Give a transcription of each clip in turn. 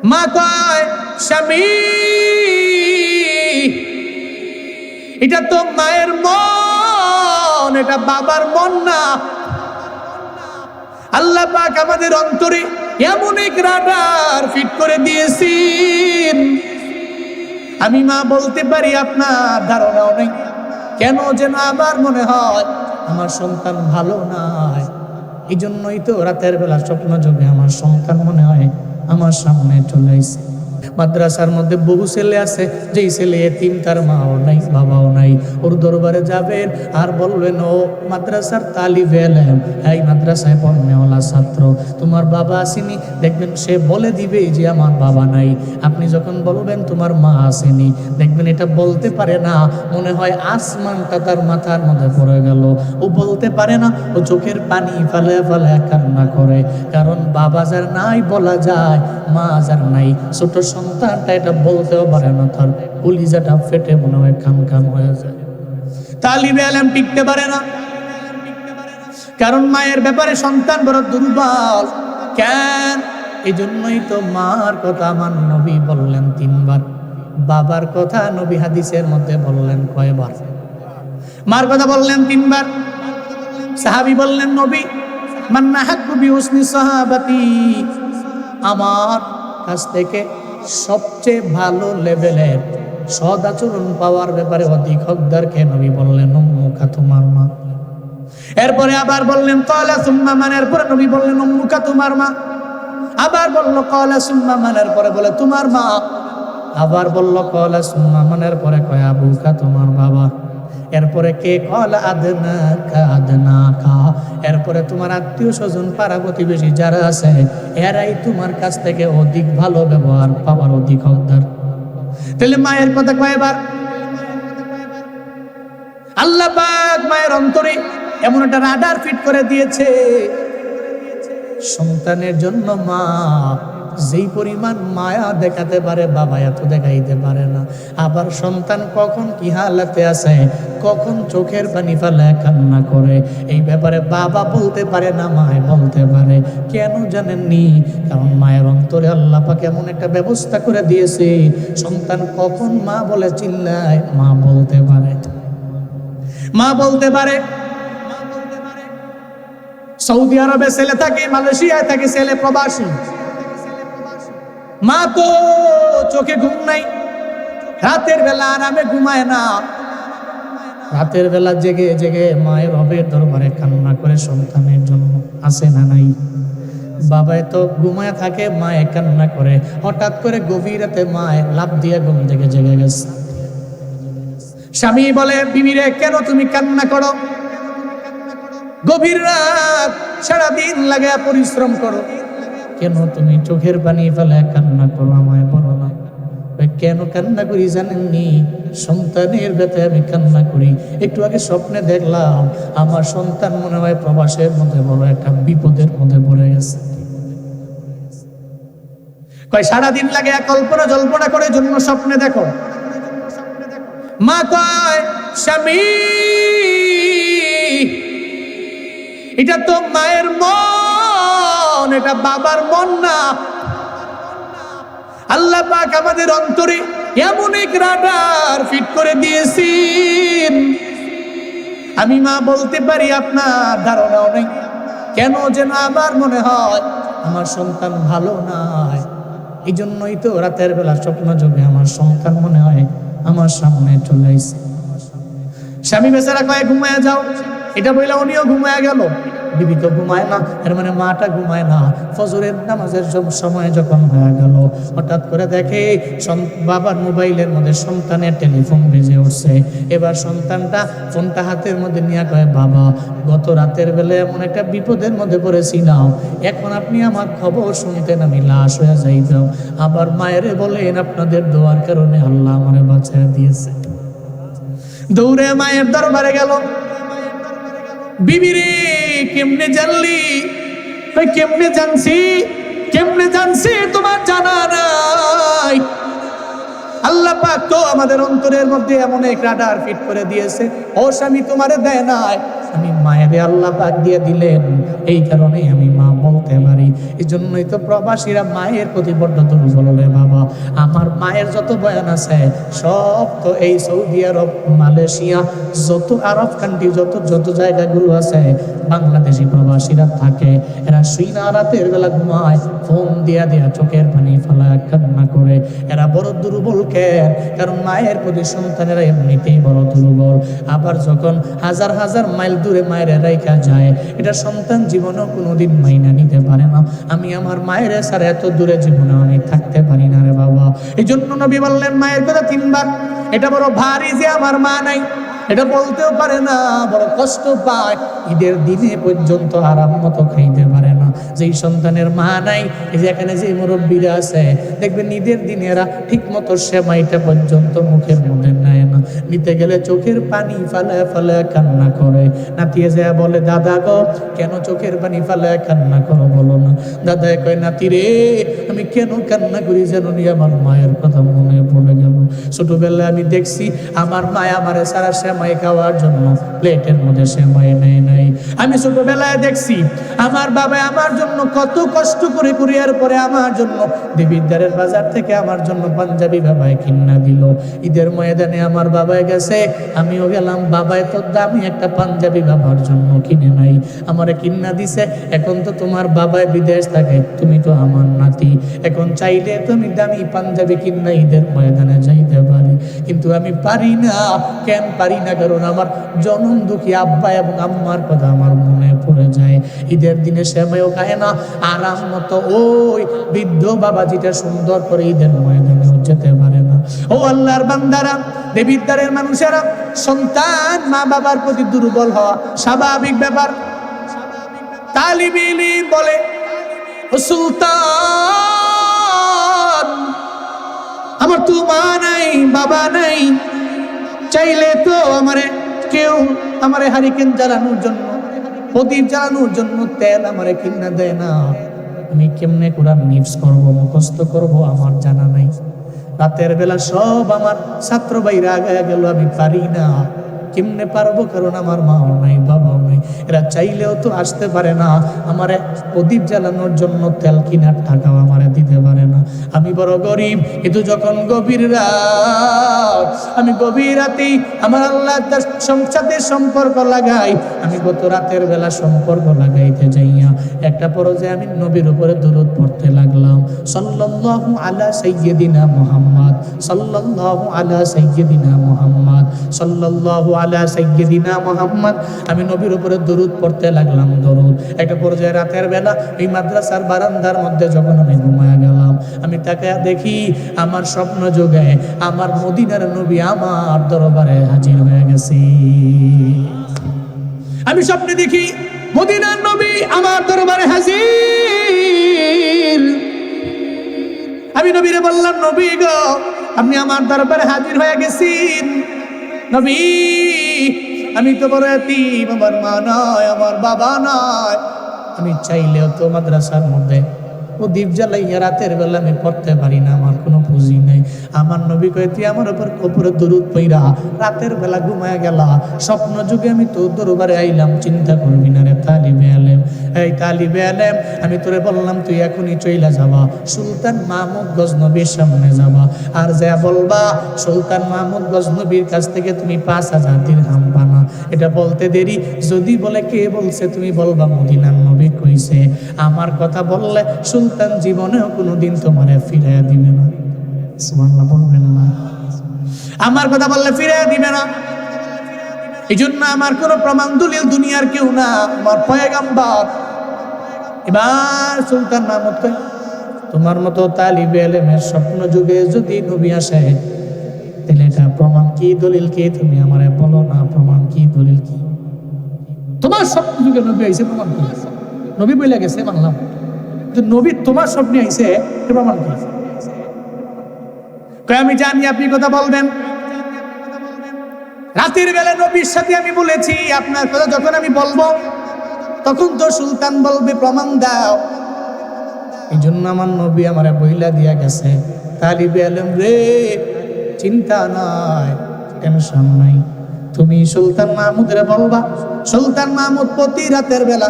মা কয়, স্বামী এটা তো মায়ের মন, এটা বাবার মন না। আল্লাহ পাক আমাদের অন্তরে এমন এক রাডার ফিট করে দিয়েছেন, আমি মা বলতে পারি আপনার ধারণাও নেই। কেন যেন আবার মনে হয় আমার সন্তান ভালো নয়। এই জন্যই তো রাতের বেলা স্বপ্ন যোগে আমার সন্তান মনে হয় আমার সামনে চলে এসেছে। মাদ্রাসার মধ্যে বহু ছেলে আছে, যেই ছেলে এতিম, তার মাও নাই বাবাও নাই। ওর দরবারে যাবেন আর বলবেন, ও মাদ্রাসার তালিবে ইলম, এই মাদ্রাসায় পড়নেওয়ালা ছাত্র, তোমার বাবা আসেনি? দেখবেন সে বলে দিবে যে আমার বাবা নাই। আপনি যখন বলবেন তোমার মা আসেনি, দেখবেন এটা বলতে পারে না, মনে হয় আসমানটা তার মাথার মধ্যে পড়ে গেল। ও বলতে পারে না, ও চোখের পানি ফালে ফালে কান্না করে। কারণ বাবা যার নাই বলা যায়, মা যার নাই। ছোট সন্তানটা এটা বলতেও পারে না, তার কলিজাটা ফেটে মনে হয় কান কান হয়ে যায়। তালিবে ইলম টিকতে পারে না, কারণ মায়ের ব্যাপারে সন্তান বড় দুর্বল। কেন? এই জন্যই তো মার কথা আমার নবী বললেন 3 বার, বাবার কথা নবী হাদিসের মধ্যে বললেন কয়বার? মার কথা বললেন 3 বার। সাহাবী বললেন, নবী মান নাহাক্কু বিহুসনি সাহাবাতি, আমার কাছ থেকে সবচেয়ে ভালো লেভেলের সদ আচরণ পাওয়ার ব্যাপারে অধিক হকদারকে? নবী বললেন, উম্মুকা, তোমার মা। এরপরে আবার বললেন ক্বালা সুম্মা মান, এরপরে নবী বললেন উম্মুকা, তোমার মা। আবার বলল ক্বালা সুম্মা মান, এরপরে বলে তোমার মা। আবার বলল ক্বালা সুম্মা মান, এরপরে কয় আবুকা, তোমার বাবা। এরপরে কে? ক্বালা আদনাকা, আদনাকা। এরপরে তোমার আত্মীয় স্বজন, পাড়া প্রতিবেশী যারা আছে, এরাই তোমার কাছ থেকে অধিক ভালো ব্যবহার পাওয়ার অধিক হকদার। তাহলে মায়ের কথা কয়বার? আল্লাহ পাক মায়ের অন্তরে এমন একটা রাডার ফিট করে দিয়েছে, সন্তানের জন্য মা যেই পরিমাণ মায়া দেখাতে পারে, বাবা এত দেখাইতে পারে না। আবার সন্তান কখন কি হালাতে আছে, কখন চোখের পানি ফেলে কান্না করে, এই ব্যাপারে বাবা বলতে পারে না, মায় বলতে পারে। কেন জানেননি? কারণ মায়ের অন্তরে আল্লাহ পাক এমন একটা ব্যবস্থা করে দিয়েছে, সন্তান কখন মা বলে চিল্লায়, মা বলতে পারে, মা বলতে পারে। সৌদি আরবে ছেলে থাকে, মালয়েশিয়ায় থাকে ছেলে প্রবাসী, মা তো চোখে ঘুম নাই, রাতের বেলা আরামে ঘুমায় না। রাতের বেলা জেগে জেগে মায়ের রবের দরবারে কান্না করে সন্তানের জন্য, আছে না নাই? বাবায় তো ঘুমায় থাকে, মায়ে কান্না করে। হঠাৎ করে গভীর রাতে মায়ে লাফ দিয়ে ঘুম থেকে জেগে গেছে। স্বামী বলে, বিবিরে কেন তুমি কান্না করো? গভীর রাত, সারাদিন লাগে পরিশ্রম করো, কেন তুমি চোখের পানি ফেলে কান্না করো? আমায় বলো না। কেন কান্না করি জানেননি? সন্তানের ব্যথা আমি কান্না করি। একটু আগে স্বপ্নে দেখলাম আমার সন্তান মনে হয় প্রবাসের মধ্যে বড় একটা বিপদের মধ্যে পড়ে গেছে। কয় সারাদিন লাগে কল্পনা জল্পনা করে জন্য স্বপ্নে দেখো। মা কয়, স্বামী এটা তো মায়ের মন, এটা বাবার মন না। আল্লাহ পাক আমাদের অন্তরে এমন এক রাডার ফিট করে দিয়েছেন, আমি মা বলতে পারি আপনার ধারণাও নেই। কেন যেন আবার মনে হয় আমার সন্তান ভালো নয়। এই জন্যই তো রাতের বেলা স্বপ্ন যোগে আমার সন্তান মনে হয় আমার সামনে চলে এসেছে। স্বামী বেচারা কয়ে ঘুমায় যাও, এটা বললে উনিও ঘুমায় গেল। বিবি তো ঘুমায় না, এর মানে মাটা ঘুমায় না। ফজরের নামাজের সময় যখন হয়ে গেল, হঠাৎ করে দেখে বাবার মোবাইলের মধ্যে সন্তানের টেলিফোন বেজে উঠছে। এবার সন্তানটা ফোনটা হাতের মধ্যে নিয়ে কয়, বাবা গত রাতের বেলা এমন একটা বিপদের মধ্যে পড়েছিলাম, এখন আপনি আমার খবর শুনতেন আমি লাশ হয়ে যাইতাম। আবার মায়েরে বলেন আপনাদের দোয়ার কারণে আল্লাহ আমারে বাঁচিয়ে দিয়েছে। দৌড়ে মায়ের দরবারে গেল, বিবিরে কেমনে জানলি? কেমনে জানছি, কেমনে জানছি তোমার জানা নাই। আল্লাহ পাক তো আমাদের অন্তরের মধ্যে এমন এক রাডার ফিট করে দিয়েছে। ও স্বামী তোমারে দেয় নাই, আমি মায়েরে আল্লাহ পাক দিয়ে দিলেন, এই কারণে আমি মা বলতে পারি। এই জন্যই তো প্রবাসীরা মায়ের প্রতি বড্ড দুর্বল রে বাবা। আমার মায়ের যত বয়ান আছে সব তো এই সৌদি আরব, মালয়েশিয়া, যত আরব কান্ট্রি, যত জায়গাগুলো আছে বাংলাদেশি প্রবাসীরা থাকে, এরা শুইনা রাতের বেলা ঘুমায়, ফোন দিয়া দিয়া চোখের পানি ফালা কান্না করে। এরা বড় দুর্বল কেন? কারণ মায়ের প্রতি সন্তানেরা এমনিতেই বড় দুর্বল। আবার যখন হাজার হাজার মাইল দূরে মায়ের রাইখা যায়, এটা সন্তান জীবনেও কোনোদিন মাইনা নিতে পারে না। আমি আমার মায়ের ছাড়া এত দূরে জীবনে আমি থাকতে পারি না রে বাবা। এই জন্য নবী বললেন মায়ের কথা 3 বার। এটা বড় ভারী যে আমার মা নাই, এটা বলতেও পারে না, বড় কষ্ট পায়। ঈদের দিনে পর্যন্ত আরাম মতো খাইতে পারে না। যেই সন্তানের মা নাই, এই যে এখানে যে মুরব্বীরা আছে দেখবেন ঈদের দিনে এরা ঠিক মতো সেমাইটা পর্যন্ত মুখের মধ্যে নেয় না, নিতে গেলে চোখের পানি ফালায় ফালায় কান্না করে। নাতিয়ে যায় বলে, দাদা গো কেন চোখের পানি ফালায় কান্না করো বলো না। দাদায় কয়, নাতি রে আমি কেন কান্না করি যেন নি, আমার মায়ের কথা মনে পড়ে গেল। ছোটবেলায় আমি দেখছি আমার মা আমারে সারা সেমাই খাওয়ার জন্য প্লেটের মধ্যে সেমাই নেয় নাই। আমি ছোটবেলায় দেখছি আমার বাবা আমার জন্য কত কষ্ট করে কুরিয়ার পরে আমার জন্য দেবিদ্বারের বাজার থেকে আমার জন্য পাঞ্জাবি বাবায় কিনা দিল। ঈদের ময়দানে আমার বাবায় গেছে, আমিও গেলাম, বাবায় তো দামি একটা পাঞ্জাবি বাবার জন্য কিনে নাই, আমারে কিনা দিছে। এখন তো তোমার বাবায় বিদেশ থাকে, তুমি তো আমার নাতি, এখন চাইলে তুমি দামি পাঞ্জাবি কিনা ঈদের ময়দানে যাইতে পারি, কিন্তু আমি পারি না। কেন পারি না? কারণ আমার জনম দুঃখী আব্বা এবং আম্মার কথা আমার মনে পড়ে যায়। ঈদের দিনে সেমাইও খায় না, আরাম মতো ওই বৃদ্ধ বাবাজিটা সুন্দর করে ঈদের ময়দানেও যেতে পারে না। ও আল্লাহর বান্দারা, দেবিদ্বারের মানুষেরা, সন্তান মা বাবার প্রতি দুর্বল হওয়া স্বাভাবিক ব্যাপার। তালিব ইলম বলে, ও সুলতান আমার তো মা নাই বাবা নাই, চাইলে তো আমারে কেউ আমারে হারিকেন জ্বালানোর জন্য, প্রদীপ জ্বালানোর জন্য তেল আমারে কিনা দেয় না। আমি কেমনে কোরআন নিফস করবো, মুখস্থ করবো, আমার জানা নাই। রাতের বেলা সব আমার ছাত্র ভাইরা আগায় গেল, আমি পারি না। কেমনে পারবো? কারণ আমার মাও নাই বাবাও নাই, এরা চাইলেও তো আসতে পারে না, আমারে প্রদীপ জ্বালানোর জন্য তেল কিনার টাকাও আমারে দিতে পারে না। আমি বড় গরিব, কিন্তু যখন গভীর রাত, আমি গভীর রাতেই আমার আল্লাহ তার সাথে সম্পর্ক লাগাই। আমি গত রাতের বেলা সম্পর্ক লাগাইতে যাইয়া একটা পর্যায়ে আমি নবীর উপরে দরুদ পড়তে লাগলাম, সাল্লাল্লাহু আলা সাইয়্যিদিনা মুহাম্মদ, সাল্লাল্লাহু আলা সাইয়্যিদিনা মুহাম্মদ, সাল্লাল্লাহু আলা সাইয়্যিদিনা মুহাম্মদ। আমি নবীর উপরে দরুদ পড়তে লাগলাম, দরুদ। একটা পর্যায়ে রাতের বেলা এই মাদ্রাসার বারান্দার মধ্যে যখন আমি ঘুমায় গেলাম, আমি তাকে দেখি আমার স্বপ্ন যোগে আমার মদিনার নবী আমার দরবারে হাজির হয়ে গেছে। আমি স্বপ্নে দেখি মদিনার নবী আমার দরবারে হাজির। আমি নবীরে বললাম, নবী গো আপনি আমার দরবারে হাজির হয়ে গেছেন। নবী আমি তো বড় এতিম, আমার মা নয়, আমার বাবা নয়, আমি চাইলেও তো মাদ্রাসার মধ্যে প্রদীপ জ্বালাইয়া রাতের বেলা আমি পড়তে পারি না, আমার কোনো পুঁজি নেই। আমার নবী কয়, তুই আমার উপরে দরুদ পইরা রাতের বেলা ঘুমায় গেলা, স্বপ্ন যুগে আমি তোর দরবারে আইলাম, চিন্তা করবি না রে তালিবে আলেম। এই তালিবে আলেম, আমি তোরে বললাম তুই এখনই চইলা যাবা, সুলতান মাহমুদ গজনবীর সামনে যাবা, আর যা বলবা সুলতান মাহমুদ গজনবীর কাছ থেকে তুমি 5000 দিরহাম পানা। এটা বলতে দেরি, যদি বলে কে বলছে তুমি বলবা মদিনার নবী কইছে। আমার কথা বললে সুলতান জীবনেও কোনোদিন তোমারে ফিরাইয়া দিবে না। সুবহানাল্লাহ বলবেন না? আমার কথা বললে ফিরাইয়া দিবে না। এই জন্য আমার কোনো প্রমাণ দলিল দুনিয়ার কেউ না, আমার পয়গাম্বর। এবার সুলতান মাহমুদ কয়, তোমার মতো তালিবে ইলমের স্বপ্ন যুগে যদি নবী আসে, তাহলে এটা প্রমাণ কি, দলিল কি? তুমি আমারে বলো না, প্রমাণ কি, দলিল কি? তোমার স্বপ্ন যুগে নবী আইছে, প্রমাণ কি? নবী বইলা গেছে মানলাম, নবী তোমার স্বপ্নে আইছে, প্রমাণ কি? আমি জানি আপনি কথা বলবেন। রাতের বেলা নবীর সাথে আমি বলেছি, আপনার কথা যখন আমি বলবো তখন তো সুলতান বলবে প্রমাণ দাও। এই জন্য আমার নবী আমার বইলা দিয়া গেছে, তালিবে আলেম রে চিন্তা নাই, টেনশন নাই, তুমি সুলতান মাহমুদের বলবা, সুলতান মাহমুদ প্রতি রাতের বেলা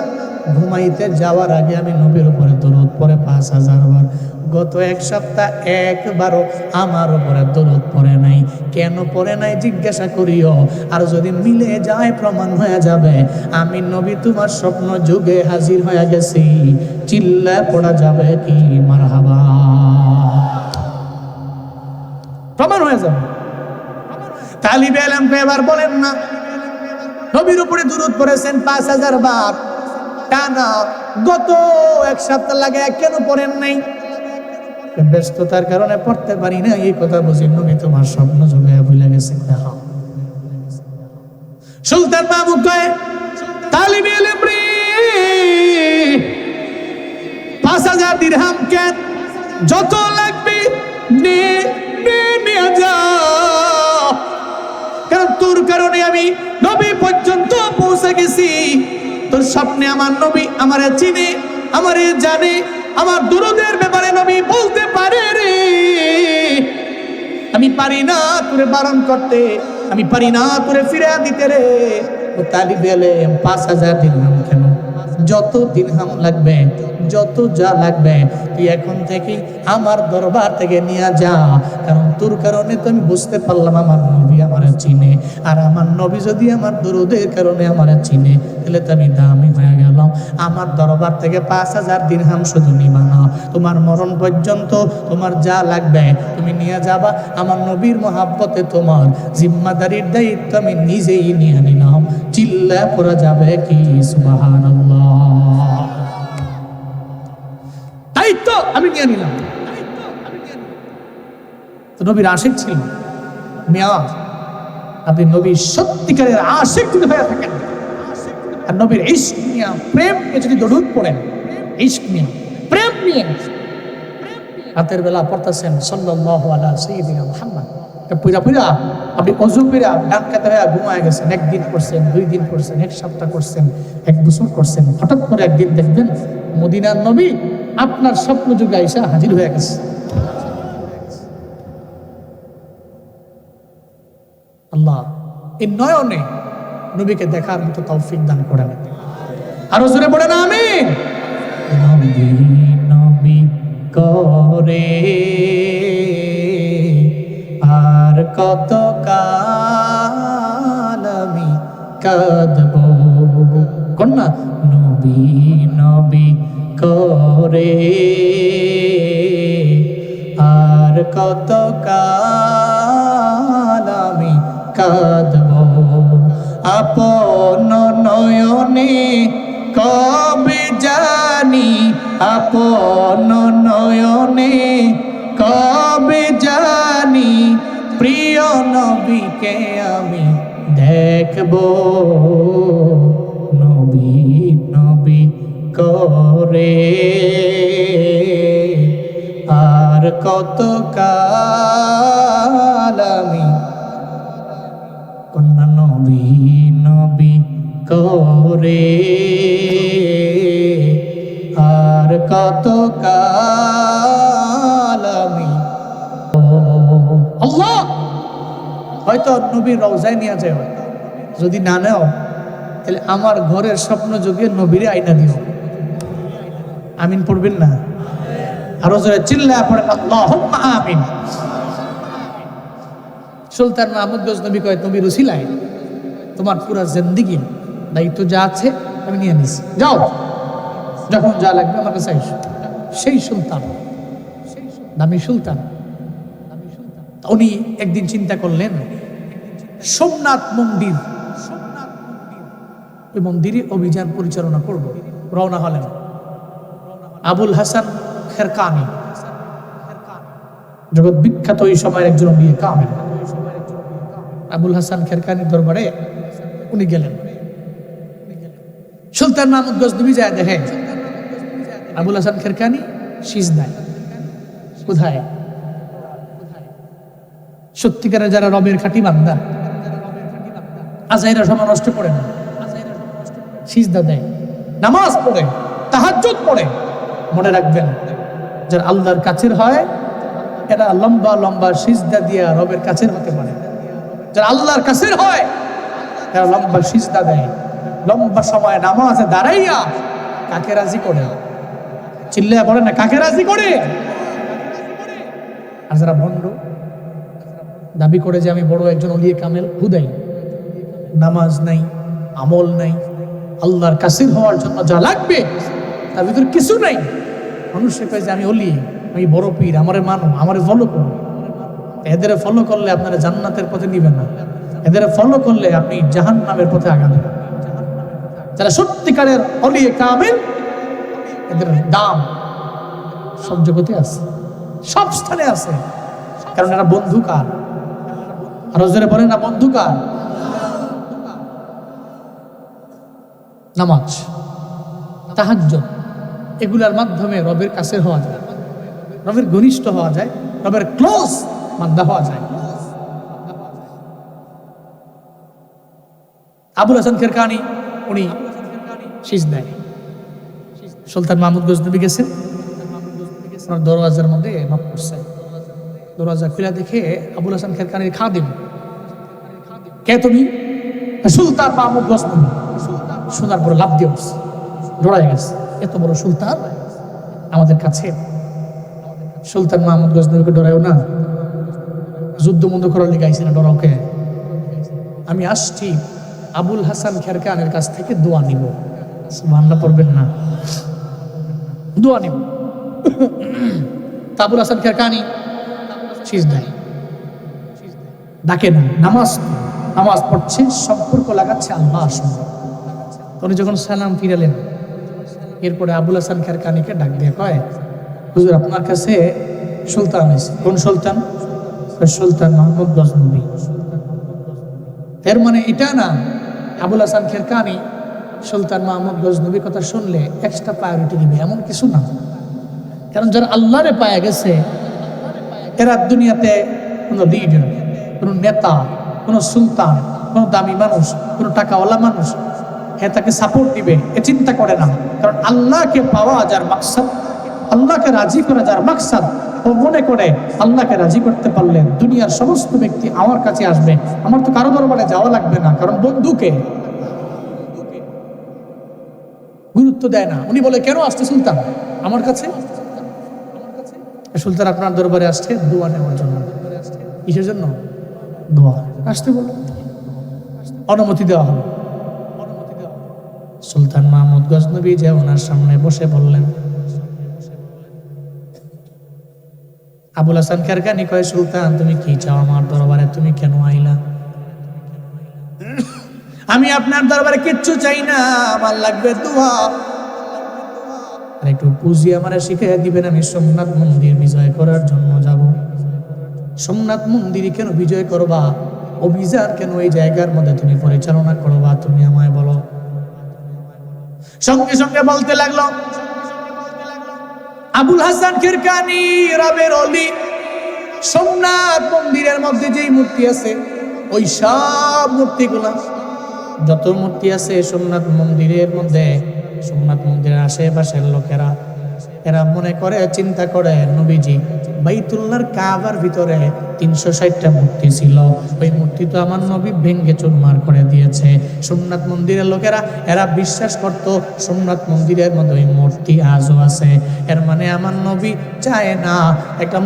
ঘুমাইতে যাওয়ার আগে আমি নবীর উপরে দরুদ পড়ে 5000 বার। গত এক সপ্তাহ একবারও আমার উপরে দরুদ পড়ে নাই। কেন পড়ে নাই জিজ্ঞাসা করিও। আর যদি মিলে যায় প্রমাণ হয়ে যাবে আমি নবী তোমার স্বপ্ন যুগে হাজির হয়ে গেছি। চিল্লা পড়া যাবে কি মারহাবা? প্রমাণ হয়ে যাবে। তালিবে ইলম এবার বলেন না নবীর উপরে দরুদ পড়েছেন 5000 বার টানা, গত এক সপ্তাহ লাগে কেন পড়েন নাই? ব্যস্ততার কারণে পড়তে পারি না, এই কথা বুঝি নবী তোমার স্বপ্ন যুগে ভুলে গেছে। সুলতান মাহমুদ কয় তালিবে ইলম রে 5000 দিরহাম কেন, যত লাগবে নিয়ে যা, কারণ তোর কারণে আমি নবী পর্যন্ত পৌঁছে গেছি। তোর স্বপ্নে আমার নবী আমারে চিনে, আমারে জানে, আমার দুরুদের ব্যাপারে নবী বলতে পারে রে। আমি পারি না তোরে বারণ করতে, আমি পারি না তোরে ফিরে দিতে রে। ও তালিবে ইলম 5000 দিরহাম কেন, যত দিরহাম লাগবে, যত যা লাগবে তুই এখন থেকে আমার দরবার থেকে নিয়ে যা, কারণ তোর কারণে তো আমি বুঝতে পারলাম আমার নবী আমারে চিনে। আর আমার নবী যদি আমার দুরুদের কারণে আমারে চিনে তাহলে তো আমি দামি হয়ে গেলাম। আমার দরবার থেকে 5000 দিরহাম শুধু নিবা না, তোমার মরণ পর্যন্ত তোমার যা লাগবে তুমি নিয়ে যাবা। আমার নবীর মহাব্বতে তোমার জিম্মাদারির দায়িত্ব আমি নিজেই নিয়ে নিলাম। চিল্লা পড়া যাবে কি সুবহানাল্লাহ? দায়িত্ব আমি নিয়ে নিলাম। তো নবীর আশিক ছিল মিয়া, আপনি নবীর সত্যিকারের আশিক যদি হয়ে থাকেন আর নবীর ইশক নিয়ে প্রেম নিয়ে যদি দরুদ পড়েন, ইশক নিয়ে প্রেম নিয়ে রাতের বেলা পড়তেছেন সাল্লাল্লাহু আলা সাইয়্যিদিনা মুহাম্মদ, পুরা পুরা আপনি অজু কইরা ডান কাতে হয়ে ঘুমায় গেছেন, একদিন করছেন, 2 দিন করছেন, এক সপ্তাহ করছেন, 1 বছর করছেন, হঠাৎ করে একদিন দেখবেন মদিনার নবী আপনার স্বপ্ন যুগে আইসা হাজির হয়ে গেছে। আল্লাহ এই নয়নে নবীকে দেখার মতো তৌফিক দান করেন। আরো জোরে পড়েন আমিন। নবী নবী করে আর কত কাল আমি কাঁদব, কন্যা নবী নবী করে আর কত কাল আমি কাঁদব, আপন নয়নে কবে জানি, আপন নয়নে কবে জানি প্রিয় নবীকে আমি দেখব, নবী নবী করে আর কত কাল আমি, কন্যা নবী নবী করে আর কত কাল আমি। আল্লাহ হয়তো নবীর রওজায় নিয়ে যায়, যদি না নেও তাহলে আমার ঘরের স্বপ্ন যোগে নবীরে আইনা দিও। আমিন পড়বেন না? আরো জোরে চিল্লায়া পড়েন আল্লাহুম্মা আমিন। সুলতান মাহমুদ গজনবী কয় নবীর উসিলায় তোমার পুরা জিন্দেগি দায়িত্ব যা আছে আমি নিয়ে নিছি, যাও যখন যা লাগবে আমার কাছে আইসো। সেই সুলতান, দামি সুলতান, উনি একদিন চিন্তা করলেন সোমনাথ মন্দির, ওই মন্দিরে অভিযান পরিচালনা করব। রওনা হলেন আবুল হাসান খেরকানি, জগৎ বিখ্যাত ওই সময়ের একজন বিয়ে কামেল। আবুল হাসান খেরকানির দরবারে উনি গেলেন। সুলতান মাহমুদ গজনবী যায় দেখে আবুল হাসান খেরকানি সিজদায়। কোথায়? সত্যিকারের যারা রবের খাঁটি বান্দা, আজাইরা সময় নষ্ট করে না, সিজদা দেয়, নামাজ পড়ে, তাহাজ্জুদ পড়ে। মনে রাখবেন যারা আল্লাহর কাছের হয় এরা লম্বা লম্বা সিজদা দিয়া রবের কাছের হতে পারে। যারা আল্লাহর কাছের হয় এরা লম্বা সিজদা দেয়, লম্বা সময় নামাজে দাঁড়াইয়া কাকে রাজি করে? চিল্লায়া বলে না, কাকে রাজি করে? আর যারা ভণ্ড দাবি করে যে আমি বড় একজন ওলিয়ে কামেল, হুদাই নামাজ নাই, আমল নাই, আল্লাহর কাসির হওয়ার জন্য যা লাগবে তার ভিতরে কিছু নাই, মানুষে কয় যে আমি ওলি, আমি বড় পীর, আমারে মানো, আমারে ফলো করো। এদের ফলো করলে আপনারা জান্নাতের পথে নিবেন না, এদের ফলো করলে আপনি জাহান্নামের পথে আগাবেন। যারা সত্যিকারের ওলিয়ে কামেল, এদের দাম সব জগতে আছে, সব স্থানে আছে, কারণ এরা বন্ধু কার? আরো জোরে বলেন না, বন্ধু কার? নামাজ, তাহাজ্জুদ, এগুলার মাধ্যমে রবের কাছে হওয়া যায়, রবের ঘনিষ্ঠ হওয়া যায়, রবের ক্লোজ বান্দা হওয়া যায়। আবুল হাসান খেরকানি উনি সিজদায়, সুলতান মাহমুদ গজনবী গেছেন, দরওয়াজার মধ্যে নক করছে, দরওয়াজা খুলে দেখে আবুল হাসান খেরকানির খাদিম। কে তুমি? সুলতান মাহমুদ গজনবী। শোনার পরে লাভ দিয়ে উঠছে, ডরাই গেছে, এত বড় সুলতান আমাদের কাছে। সুলতান মাহমুদ গজনবীকে ডরাইও না, যুদ্ধ বন্ধ করার লিগে আইসি না, ডরাওকে। আমি আসছি আবুল হাসান খেরকানের কাছ থেকে দোয়া নিব। সুবহানাল্লাহ পড়বেন না, দোয়া নিব। আবুল হাসান খেরকানি সিজদায়, ডাকে না, নামাজ পড়ছে, সম্পর্ক লাগাচ্ছে আল্লাহর সঙ্গে। উনি যখন সালাম ফিরালেন, এরপরে আবুল হাসান খেরকানিকে ডাক দিয়ে কয়, হুজুর আপনার কাছে সুলতান এসে। কোন সুলতান? সুলতান মাহমুদ গজনবী। এর মানে এটা না আবুল হাসান খেরকানি সুলতান মাহমুদ গজনবীর কথা শুনলে এক্সট্রা প্রায়োরিটি দিবে, এমন কিছু না। কারণ যারা আল্লাহরে পায়া গেছে, এরা দুনিয়াতে কোনো লিডার, কোনো নেতা, কোনো সুলতান, কোনো দামি মানুষ, কোনো টাকাওয়ালা মানুষ তাকে সাপোর্ট দিবে এ চিন্তা করে না। কারণ আল্লাহকে পাওয়া যার মাকসাদ, আল্লাহকে রাজি করা যার মাকসাদ, ও মনে করে আল্লাহকে রাজি করতে পারলে দুনিয়ার সমস্ত ব্যক্তি আমার কাছে আসবে, আমার তো কারো দরবারে যাওয়া লাগবে না, কারণ বন্ধুকে গুরুত্ব দেয় না। উনি বলে কেন আসছে সুলতান আমার কাছে? সুলতান আপনার দরবারে আসছে দোয়া নেওয়ার জন্য। কিসের জন্য? দোয়া। আসতে বলল, অনুমতি দেওয়া হলো। সুলতান মাহমুদ গজনবী যে ওনার সামনে বসে বললেন, আবুল হাসান খেরকানি কয়, সুলতান তুমি কি চাও আমার দরবারে? তুমি কেন আইলা? আমি আপনার দরবারে কিচ্ছু চাই না, আমার লাগবে দোয়া। আর একটু পুঁজি আমারে শিখিয়ে দিবেন, আমি সোমনাথ মন্দির বিজয় করার জন্য যাব। সোমনাথ মন্দির কেন বিজয় করবা? অভিযান কেন এই জায়গার মধ্যে তুমি পরিচালনা করবা? তুমি আমায় বলো। সঙ্গে সঙ্গে বলতে লাগলো, আবুল হাসান খেরকানি রবের ওলি, সোমনাথ মন্দিরের মধ্যে যেই মূর্তি আছে, ওই সব মূর্তিগুলা, যত মূর্তি আছে সোমনাথ মন্দিরের মধ্যে, সোমনাথ মন্দিরের আশেপাশের লোকেরা এরা মনে করে, চিন্তা করে, নবীজি বাইতুল্লাহর কাবার ভিতরে 360টা মূর্তি ছিল, ওই মূর্তি তো আমার নবী ভেঙ্গে চুরমার করে দিয়েছে। সোমনাথ মন্দিরের লোকেরা এরা বিশ্বাস করত সোমনাথ মন্দিরের মধ্যে ওই মূর্তি আজও আছে। এর মানে আমার নবী চায় না একটা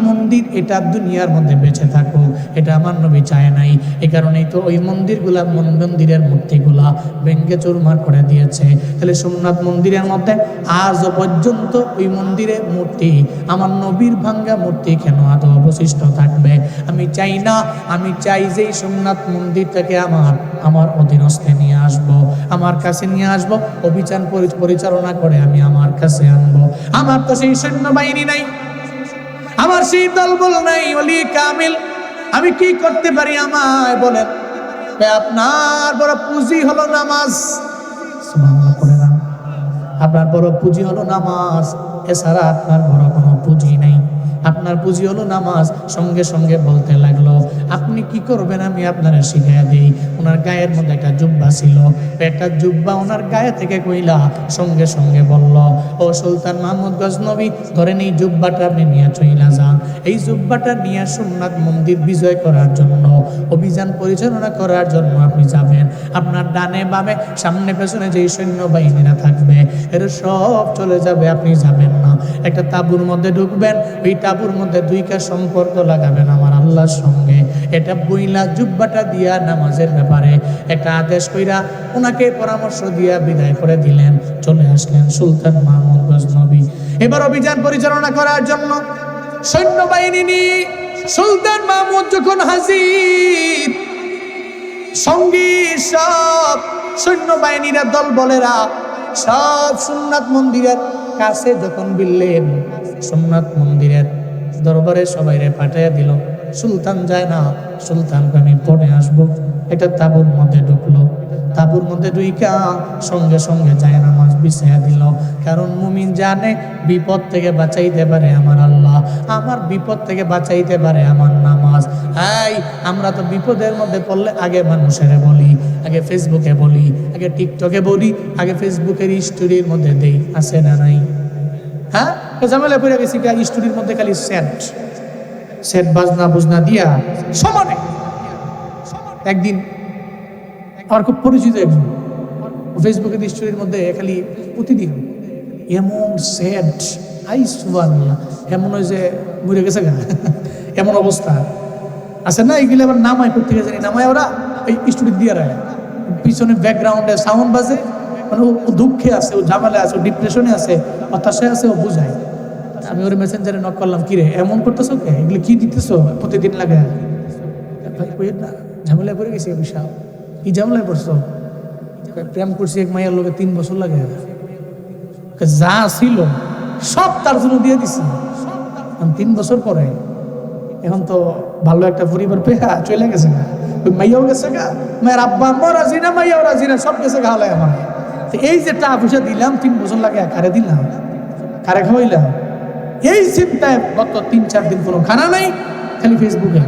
মন্দির এটা দুনিয়ার মধ্যে বেঁচে থাকুক, এটা আমার নবী চায় নাই। এই কারণেই তো ওই মন্দিরের মূর্তিগুলা ভেঙ্গে চুরমার করে দিয়েছে। তাহলে সোমনাথ মন্দিরের মধ্যে আজও পর্যন্ত ওই মন্দিরের মূর্তি, আমার নবীর ভাঙ্গা মূর্তি কেন আদৌ অবশিষ্ট থাকবে? আমি চাই না, আমি চাই যে সোমনাথ মন্দিরটাকে আমার অধীনস্থে নিয়ে আসব, আমার কাছে নিয়ে আসব, অভিযান পরিচালনা করে আমি আমার কাছে আনবো। আমার তো সেই সৈন্যবাহিনী নাই, আমার সেই দলবল নাই, ওলি কামিল, আমি কি করতে পারি আমায় বলেন? আপনার বড় পুঁজি হলো নামাজ, আপনার বড় পুঁজি হলো নামাজ, এছাড়া আপনার বড় কোনো পুঁজি নাই। আপনার পুঁজি হলো নামাজ। সঙ্গে সঙ্গে বলতে লাগলো, আপনি কি করবেন আমি আপনারা শিখাইয়া দিই। ওনার গায়ের মধ্যে একটা জুব্বা ছিল, একটা জুব্বা ওনার গায়ে থেকে কইলা সঙ্গে সঙ্গে বলল, ও সুলতান মাহমুদ গজনবী, ধরেন এই জুব্বাটা আপনি নিয়ে চইলা যান। এই জুব্বাটা নিয়ে সোমনাথ মন্দির বিজয় করার জন্য, অভিযান পরিচালনা করার জন্য আপনি যাবেন। আপনার ডানে বামে সামনে পেছনে যেই সৈন্যবাহিনীরা থাকবে এরা সব চলে যাবে, আপনি যাবেন না। একটা তাঁবুর মধ্যে ঢুকবেন, ওই তাঁবুর মধ্যে দুইটা সম্পর্ক লাগাবেন আমার আল্লাহর সঙ্গে। এটা বইলা জুব্বাটা দিয়া নামাজের ব্যাপারে একটা আদেশ কইরা ওনাকে পরামর্শ দিয়া বিদায় করে দিলেন। চলে আসলেন সুলতান মাহমুদ গজনবী। এবার অভিযান পরিচালনা করার জন্য সৈন্যবাহিনী নিয়ে সুলতান মাহমুদ যখন হাজির, সঙ্গী সব সৈন্যবাহিনীরা দল বলেরা সব সোমনাথ মন্দিরের কাছে যখন বিললেন, সোমনাথ মন্দিরের দরবারে সবাইরে পাঠাইয়া দিল। সুলতান যায় না, সুলতানকে আমি পরে আসবো। এটা তাঁবুর মধ্যে ঢুকলো, তাঁবুর মধ্যে ঢুইকা সঙ্গে সঙ্গে যায় নামাজ বিছাইয়া দিল। কারণ মুমিন জানে বিপদ থেকে বাঁচাইতে পারে আমার আল্লাহ, আমার বিপদ থেকে বাঁচাইতে পারে আমার নামাজ। এই আমরা তো বিপদের মধ্যে পড়লে আগে মানুষের বলি, আগে ফেসবুকে বলি, আগে টিকটকে বলি, আগে ফেসবুকের স্টোরির মধ্যে দেই, আছে না নাই? হ্যাঁ, ঝামেলা পড়ে গেছি স্টোরির মধ্যে খালি সেট বাজনা বুজনা দিয়া সমানে। একদিন আমার খুব পরিচিত একজন ফেসবুকের স্টোরির মধ্যে খালি প্রতিদিন এমন সেট, আই সুবহানাল্লাহ, এমন হয় যে মরে গেছে গা, এমন অবস্থা আছে না। এগুলো আবার নামায় করতে গেছে, নামায় ওরা এই স্টোরি দিয়ে রাখে, পিছনে ব্যাকগ্রাউন্ডে সাউন্ড বাজে, মানে ও দুঃখে আছে, ও ঝামেলা আছে, ও ডিপ্রেশনে আছে, হতাশায় আছে, ও বুঝায়। আমি ওর মেসেঞ্জারে নক করলাম, কি রে এমন করতেছো কে, এগুলো কি দিতেছো প্রতিদিন লাগে? ভাই কই না, ঝামেলায় পড়ে গেছি বিশাল। কি ঝামেলায় পড়ছো? প্রেম করছি এক মাইয়ার লোকে 3 বছর লাগে, যা ছিল সব তার জন্য দিয়ে দিছি। 3 বছর পরে এখন তো ভালো একটা পরিবার পেয়ে চলে গেছে গা, ওই মাইয়াও গেছে গা, মায়ের আব্বা আম্মাও রাজি না, মাইয়াও রাজি না, সব গেছে গা হলে আমার। এই যে টাকা পয়সা দিলাম 3 বছর লাগে, কারে দিলাম, কারে খাওয়াইলাম, এই চিন্তায় গত 3-4 দিন কোনো খানা নাই, খালি ফেসবুকে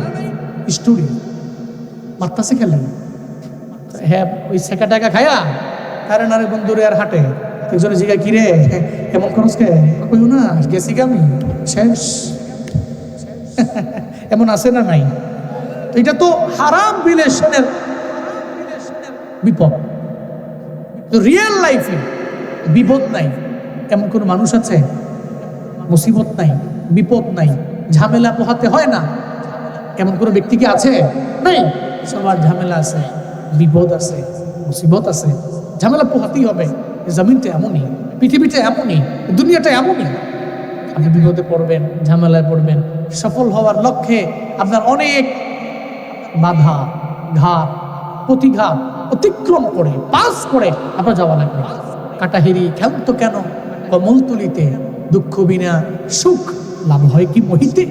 স্টোরি মারতাছে খেলে। হ্যাঁ, ওই সেকা টাকা খায়া আরে নারে বন্ধুরে আর হাটে একজনে জিগা, কিরে এমন খরচ কে, কইও না গেছি আমি শেষ। এমন আছে না নাই? এটা তো হারাম রিলেশনের বিপদ। রিয়েল লাইফে বিপদ নাই এমন কোন মানুষ আছে? মুসিবত নাই, বিপদ নাই, ঝামেলা পোহাতে হয় না এমন কোন ব্যক্তি কি আছে? নাই। সবার ঝামেলা আছে, বিপদ আছে, মুসিবত আছে, ঝামেলা পোহাতেই হবে। জমিনটা এমনই, পৃথিবীটা এমনই, দুনিয়াটা এমনই। আপনি বিপদে পড়বেন, ঝামেলায় পড়বেন, সফল হওয়ার লক্ষ্যে আপনার অনেক বাধা ঘাট প্রতিঘাত অতিক্রম করে পাস করে আপনার যাওয়া লাগবে। কাটাহেরি খেলতো কেন কমলতলিতে, দুঃখ বিনা সুখ লাভ হয় কি মহিতে।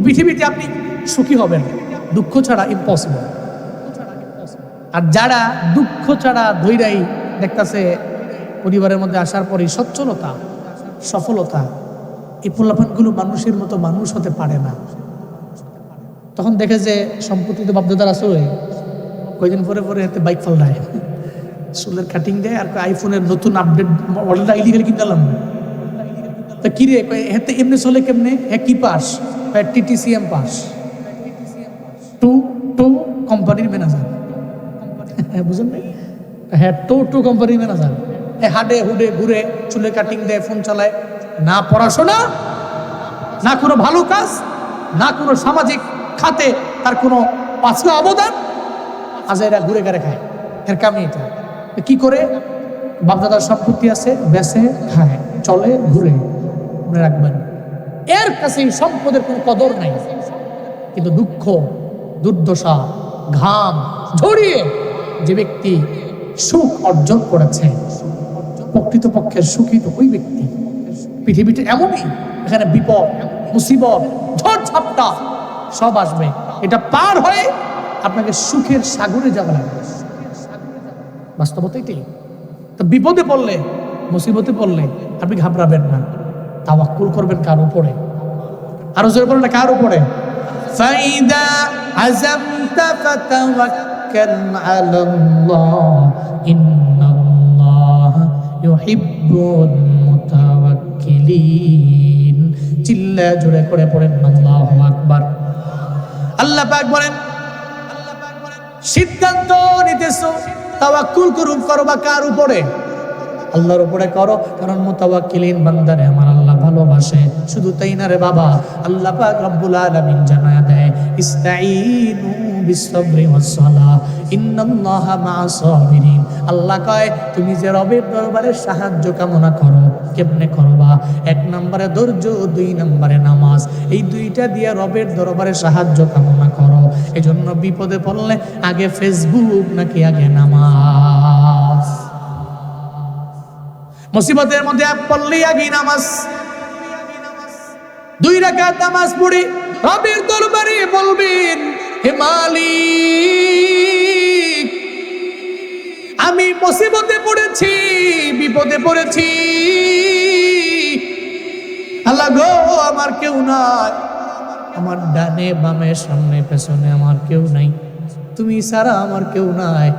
পৃথিবীতে আপনি সুখী হবেন, দুঃখ ছাড়া ইম্পসিবল। আর যারা দুঃখ ছাড়া ধৈরাই দেখতেছে পরিবারের মধ্যে আসার পরে সচ্ছলতা সফলতা, এই পোলাপানগুলো মানুষের মতো মানুষ হতে পারে না। তখন দেখে যে সম্পত্তি তো বাপদাদার আছে, কয়েকদিন পরে পরে এতে বাইক ফাল্লায়, চুলের কাটিং দেয়, আর আইফোনের নতুন আপডেট মডেলটা ইলিগালি কিনলাম। তা কিরে হেতে এমনি চলে কেমনে? হ্যাঁ কি পাস? TTCM পাস, টু কোম্পানির ম্যানেজার। বুঝলেন না? হ্যাঁ টু কোম্পানির ম্যানেজার। হাডে হুডে ঘুরে, চুলে কাটিং দেয়, ফোন চালায়, না পড়াশোনা, না কোনো ভালো কাজ, না কোনো সামাজিক খাতে তার কোনো পাঁচটা অবদান। আজ এরা ঘুরে ঘুরে খায়, এর কামি এটা। কি করে? বাপদাদার সম্পত্তি আছে, বেচে খায়, চলে ঘুরে। মনে রাখবেন, এর কাছে সম্পদের কোনো কদর নাই। কিন্তু দুঃখ দুর্দশা ঘাম ঝরিয়ে যে ব্যক্তি সুখ অর্জন করেছে, প্রকৃতপক্ষের সুখী তো ওই ব্যক্তি। পৃথিবীটা এমনই, এখানে বিপদ মুসিবত ঝড় ঝাপটা সব আসবে, এটা পার হয়ে আপনাকে সুখের সাগরে যাওয়া লাগবে। বাস্তবতা এটাই। তো বিপদে পড়লে, মুসিবতে পড়লে আপনি ঘাবড়াবেন না, তাওয়াক্কুল করবেন কার উপরে? আরো জোরে বলেন না, কার উপরে? ফাইদা আযামতা ফাতাওয়াক্কাল আলাল্লাহ ইন্নাল্লাহা ইউহিব্বুল মুতাওয়াক্কিলিন। চিল্লা জোরে করে পড়েন আল্লাহু আকবার। আল্লাহ পাক বলেন, সিদ্ধান্ত নিতেছো তাওয়াক্কুল করবা কার উপরে? আল্লাহর উপরে করো, কারণ মুতাওয়াক্কিলিন বান্দারে আমার আল্লাহ ভালোবাসে। শুধু তাই না রে বাবা, আল্লাহ পাক রব্বুল আলামিন জানায়া দেয়, ইস্তাঈনু বিস-সাবরি ওয়াস-সালাহ ইন্নাল্লাহা মা'আস সাবিরিন। আল্লাহ কয় তুমি যে রবের দরবারে সাহায্য কামনা করো, কেমনে করবা? 1 নম্বরে ধৈর্য, 2 নম্বরে নামাজ। এই দুইটা দিয়ে রবের দরবারে সাহায্য কামনা করো। এজন্য বিপদে পড়লে আগে ফেসবুক নাকি আগে নামাজ? মুসিবতের মধ্যে পড়লেই আগে নামাজ। 2 রাকাত নামাজ পড়ে রবের দরবারে বলবেন, হে মালিক, আমি মুসিবতে পড়েছি, বিপদে পড়েছি, আল্লাহ গো আমার কেউ নাই, আমার ডানে বামে সামনে পেছনে আমার কেউ নাই, তুমি ছাড়া আমার কেউ নাই,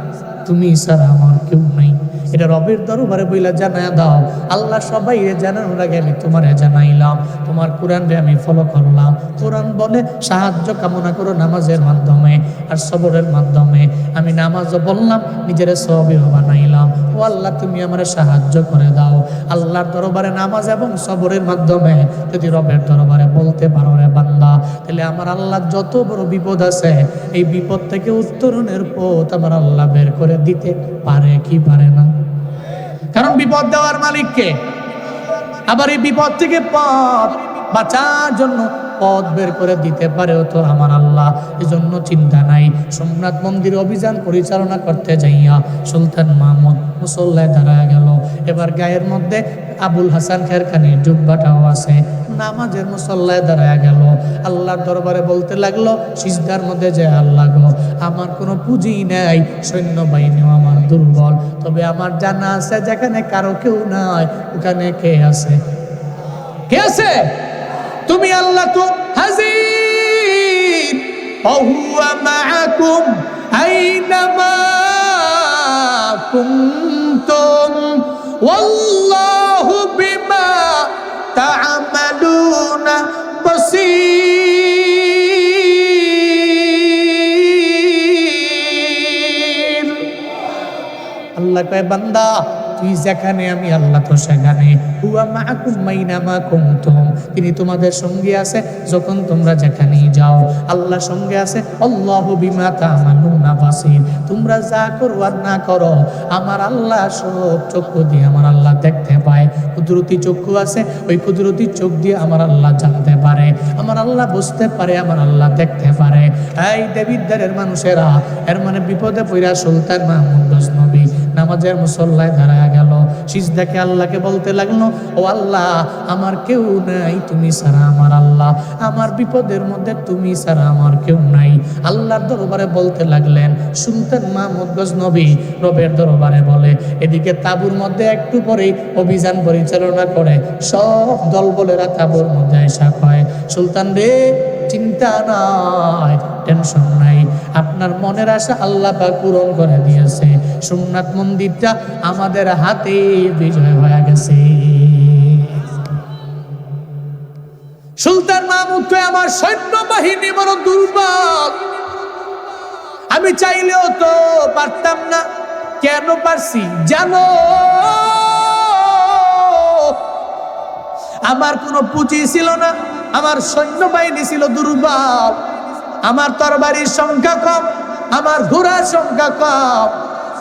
তুমি ছাড়া আমার কেউ নাই। এটা রবের দরবারে বইলা জানায় দাও। আল্লাহ সবাই জানানোর আগে আমি তোমারে জানাইলাম, তোমার কোরআনরে আমি ফলো করলাম। কোরআন বলে সাহায্য কামনা করো নামাজের মাধ্যমে আর সবরের মাধ্যমে। আমি নামাজও বললাম, নিজের সবিও বানাইলাম। ও আল্লাহ তুমি আমারে সাহায্য করে দাও। আল্লাহর দরবারে নামাজ এবং সবরের মাধ্যমে যদি রবের দরবারে বলতে পারো রে বান্দা, তাহলে আমার আল্লাহ যত বড় বিপদ আছে এই বিপদ থেকে উত্তরণের পথ আমার আল্লাহ বের করে দিতে পারে কি পারে না? কারণ বিপদ দেওয়ার মালিক কে? আবার এই বিপদ থেকে পথ বাঁচার জন্য পথ বের করে দিতে পারেও তো আমার আল্লাহ। এজন্য চিন্তা নাই। সোমনাথ মন্দির অভিযান পরিচালনা করতে যাইয়া সুলতান মাহমুদ মুসল্লায় দাঁড়ায় গেল। এবার গায়ের মধ্যে আবুল হাসান খেরখানির জুব্বাটাও আছে, নামাজের মুসল্লায় দাঁড়ায় গেল। আল্লাহর দরবারে বলতে লাগলো সিজদার মধ্যে যে, আল্লাহ গো আমার কোনো পুঁজি নেই, সৈন্যবাহিনীও আমার দুর্বল, তবে আমার জানা আছে যেখানে কারো কেউ নাই ওখানে কে আছে? কে আছে? তুমি আল্লাহ তো হাজির। ওহুয়া মাআকুম আইনামা কুনতুম ওয়াল্লাহু বিমা তা'মালুনা বাসীর। আল্লাহ কয় বান্দা তুই যেখানে আমি আল্লাহ তো সেখানে। হুয়া মাআকুম মাইনামা কুনতুম, তিনি তোমাদের সঙ্গে আছে যখন তোমরা যেখানেই যাও। আল্লাহ সঙ্গে আছে। আল্লাহু বিমা তা'মালুনা বাসীর, তোমরা যা করো আর না করো আমার আল্লাহ সব চক্ষু দিয়ে আমার আল্লাহ দেখতে পায়। কুদরতি চক্ষু আছে, ওই কুদরতি চোখ দিয়ে আমার আল্লাহ জানতে পারে, আমার আল্লাহ বুঝতে পারে, আমার আল্লাহ দেখতে পারে। এই দেবিদ্বারের মানুষেরা, এর মানে বিপদে পড়া সুলতান মাহমুদ গজনবী নামাজের মুসল্লায় দাঁড়ায় গেল। সিজদাকে আল্লাহকে বলতে লাগলো, ও আল্লাহ আমার কেউ নাই, তুমি ছাড়া আমার আল্লাহ, আমার বিপদের মধ্যে তুমি ছাড়া আমার কেউ নাই। আল্লাহর দরবারে বলতে লাগলেন। সুলতান মাহমুদ গজনবী রবের দরবারে বলে, এদিকে তাঁবুর মধ্যে একটু পরেই অভিযান পরিচালনা করে সব দলবলেরা তাঁবুর মধ্যে এসা কয়, সুলতান রে চিন্তা নাই, টেনশন নাই, আপনার মনের আশা আল্লাহ পাক পূরণ করে দিয়েছে। সোমনাথ মন্দিরটা আমাদের হাতে বিজয় হয়ে গেছে। সুলতান মাহমুদ কয়, আমার সৈন্যবাহিনী বড় দুর্বল, আমি চাইলেও তো পারতাম না। কেন পারছি জানো? আমার কোনো পুঁজি ছিল না, আমার সৈন্যবাহিনী ছিল দুর্বল, আমার তরবারির সংখ্যা কম, আমার ঘোড়ার সংখ্যা কম,